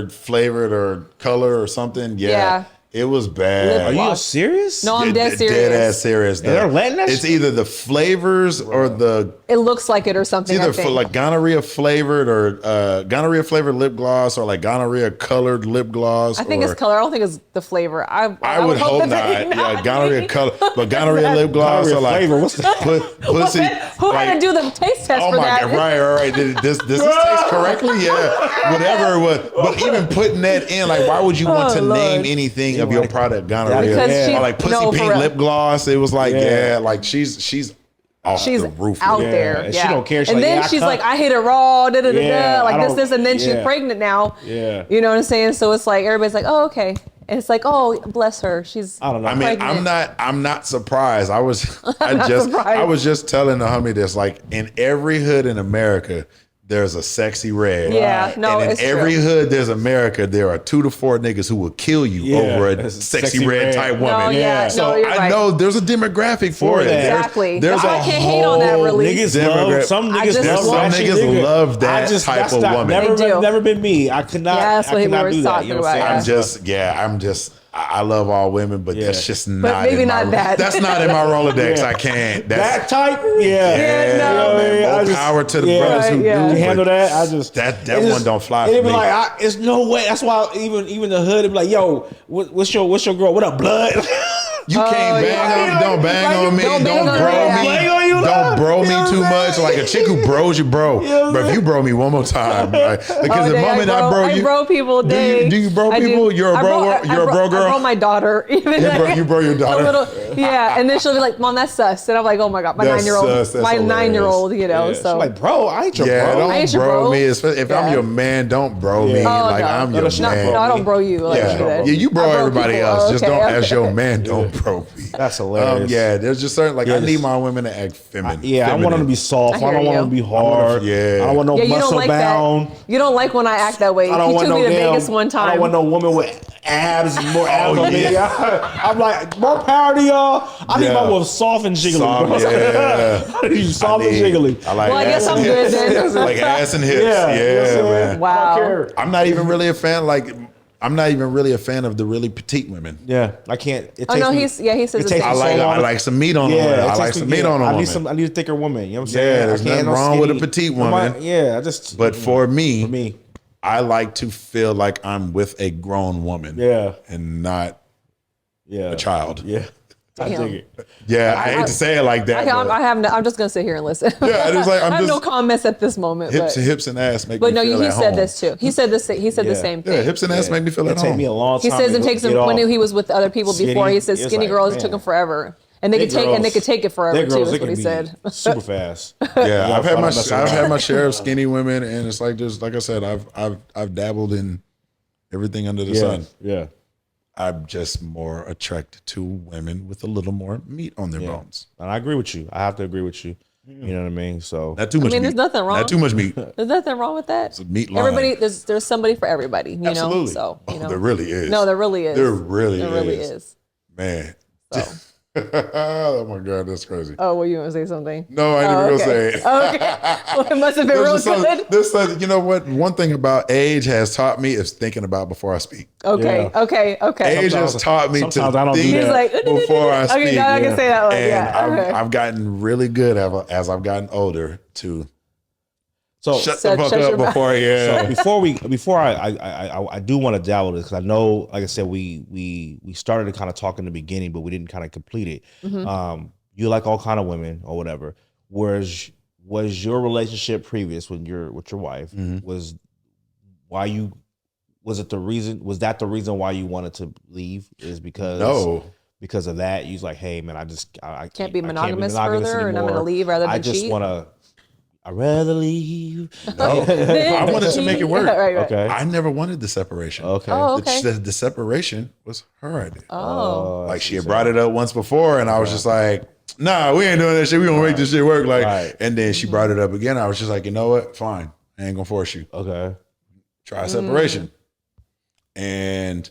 flavored or color or something. Yeah. It was bad. Are you serious? No, I'm dead serious. Dead ass serious. They're letting that It's shit? either the flavors or the. It looks like it or something. It's either for like gonorrhea flavored or gonorrhea flavored lip gloss or like gonorrhea colored lip gloss. I think it's color. I don't think it's the flavor. I would hope not. Yeah, gonorrhea color, but gonorrhea lip gloss or like flavor. What's the pussy. Who had to do the taste test Oh for my that? God! Right. Did this taste correctly? Yeah, whatever it was. But even putting that in, like, why would you want to name anything of your product gonorrhea? Because Or like pussy pink lip gloss. It was like, like she's off she's the roof. out there. And yeah. she don't care. She's and like, then I she's cut. like, I hit it raw, like I this, and then she's yeah. pregnant now. Yeah. You know what I'm saying? So it's like everybody's like, oh, okay. And it's like, oh, bless her. She's I don't know. I mean, pregnant. I'm not surprised. I was surprised. I was just telling the homie this, like, in every hood in America, there's a sexy red. Yeah, no, and in it's every true. hood there's America, there are 2 to 4 niggas who will kill you over a that's sexy red type woman. No, yeah, So no, you're I right. know there's a demographic for it. that. Exactly. There's I a can't hate on that whole release. Niggas love demographic. some I niggas. just love Some love- ratchet niggas nigga. love that type that's of not- woman. They do. Never been me. I could not. Yeah, that's what I he could not was do that. talking You know what I'm about, saying? I'm just I love all women, but that's just not. maybe in my, not that. That's not in my Rolodex. Yeah. I can't. That That's type, Yeah, no. man. I More just- power to the yeah. brothers who Right, yeah. do. You handle but that. I just that it one don't fly It'd for be me. like, it's no way. That's why even the hood would be like, yo, what's your girl? What up, blood? You can't bang on, don't bang Like, on me, don't don't bang on bro me. me, Bang on you, don't love. bro You me know what too I'm much. saying? Like a chick who bros you, bro. You know what I'm But if you bro me one more time, right? Because the dang, moment I bro you, I bro people. do Dang. you bro I do. people? You're a I bro. You're a bro I girl. bro my daughter. Even You bro your daughter. yeah, and then she'll be like, "Mom, that's sus," and I'm like, "Oh my god, my That's 9-year-old, sus. That's my hilarious. 9-year-old, you know." Yeah. So She's like, bro, I ain't your Yeah, bro. I ain't don't your bro bro. me. If Yeah. I'm your man, don't bro me. Yeah. Oh, Like no. I'm No, your she's not man. no, I don't bro you. Like, Yeah, do that. yeah, you bro I everybody people. else. Just Okay, don't, okay. as your man, don't bro me. That's hilarious. Yeah, there's just certain, like, Yeah, I need this- my women to act feminine. Yeah, I want them to be soft. I I don't hear want them to you. be hard. Yeah. I don't want no Yeah, you don't muscle like bound. that. You don't like when I act that way. I don't He want took no me to damn, Vegas one time. I don't want no woman with abs and more abs on me. yeah. I'm like, more power to y'all. I need Yeah. my woman soft and jiggly. Soft, yeah. I need you soft and jiggly. I like Well, I ass guess and I'm good hips. then. Like ass and hips. Yeah, Yeah, you know what I'm saying? man. Wow. I don't care. I'm not even really a fan. Like, I'm not even really a fan of the really petite women. Yeah, I can't. It Oh takes no, me- he says it the takes same. me so long I to- like some meat on a Yeah, woman. it I takes like some me- meat on a woman. I need a thicker woman. You know what I'm Yeah, saying? there's I can't nothing no wrong with a skinny- petite Am I- woman. Yeah, I just. But for me, me, I like to feel like I'm with a grown woman. Yeah. And not yeah, a child. Yeah, I Damn. dig it. Yeah, I hate to say it like that. but I'm just gonna sit here and listen. Yeah, it is like, I'm I have no just- comments at this moment. hips and ass make But me no, feel he at said home. this too. He said this. He said the Yeah. same Yeah, thing. hips and ass make me feel It at take home. me a long He time. says to it takes get him off. when he was with other people Skinny, before. He says it's skinny like, girls man. took him forever, and they They could take it forever they too. girls, Is they what he can said. be super fast. Yeah, I've had mess my around. share of skinny women, and it's like, just like I said, I've dabbled in everything under the Yeah, sun. yeah. I'm just more attracted to women with a little more meat on their bones. And I agree with you. I have to agree with you. You know what I mean? So Not too much mean, meat. there's nothing wrong. Not too much meat. There's nothing wrong with that. It's a meat line. Everybody, there's somebody for everybody. You know, Absolutely. so you know, There really is. no, there really is. There really There really is. Man. So. Oh my God, that's crazy. Oh, well, you want to say something? No, I ain't even gonna say it. Oh, okay. Well, it must have been real good. You know what? One thing about age has taught me is thinking about before I speak. Okay, Yeah. okay. Age has taught me to sometimes I don't do think that. He's like, before I speak. okay, now I can say that one. And Yeah. Okay. I've gotten really good as I've gotten older to So shut Shut- the fuck shut up your mouth. before before I do want to dabble this because I know, like I said, we started to kind of talk in the beginning, but we didn't kind of complete it. Mm-hmm. You like all kind of women or whatever. Was your relationship previous with your wife was that the reason why you wanted to leave? Is because because of that you was like, hey man, I Can't be monogamous further, and I'm gonna leave rather than I just cheat? I'd rather leave. No, I wanted to make it work. Right. Okay. I never wanted the separation. Okay. Oh, okay. The separation was her idea. Oh. Like she had brought it up once before, and I was just like, "Nah, we ain't doing that shit. We gonna make this shit work." Like, Right. and then she brought it up again. I was just like, you know what? Fine, I ain't gonna force you. Okay. Try separation. And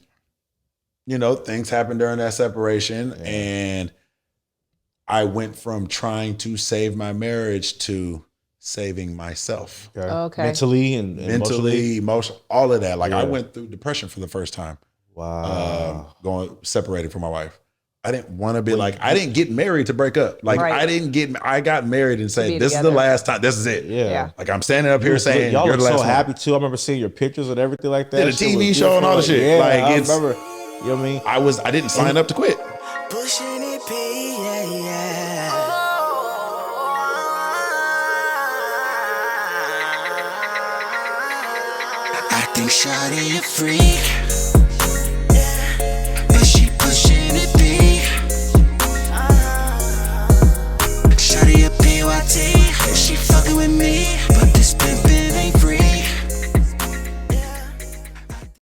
things happened during that separation, and I went from trying to save my marriage to saving myself. Okay. Okay. Mentally and emotionally. Mentally, emotional, all of that. Like I Yeah. went through depression for the first time. Wow. Going separated from my wife. I didn't want to be like, I didn't get married to break up. Like I got married and said, this is the last time. This is it. Yeah. Like I'm standing up here saying, y'all you're look the last so one. happy too. I remember seeing your pictures and everything like that. Did a TV show and all the shit. Yeah, like I remember. You know what I mean? I didn't sign up to quit. Pushing it, yeah. I think shawty a freak.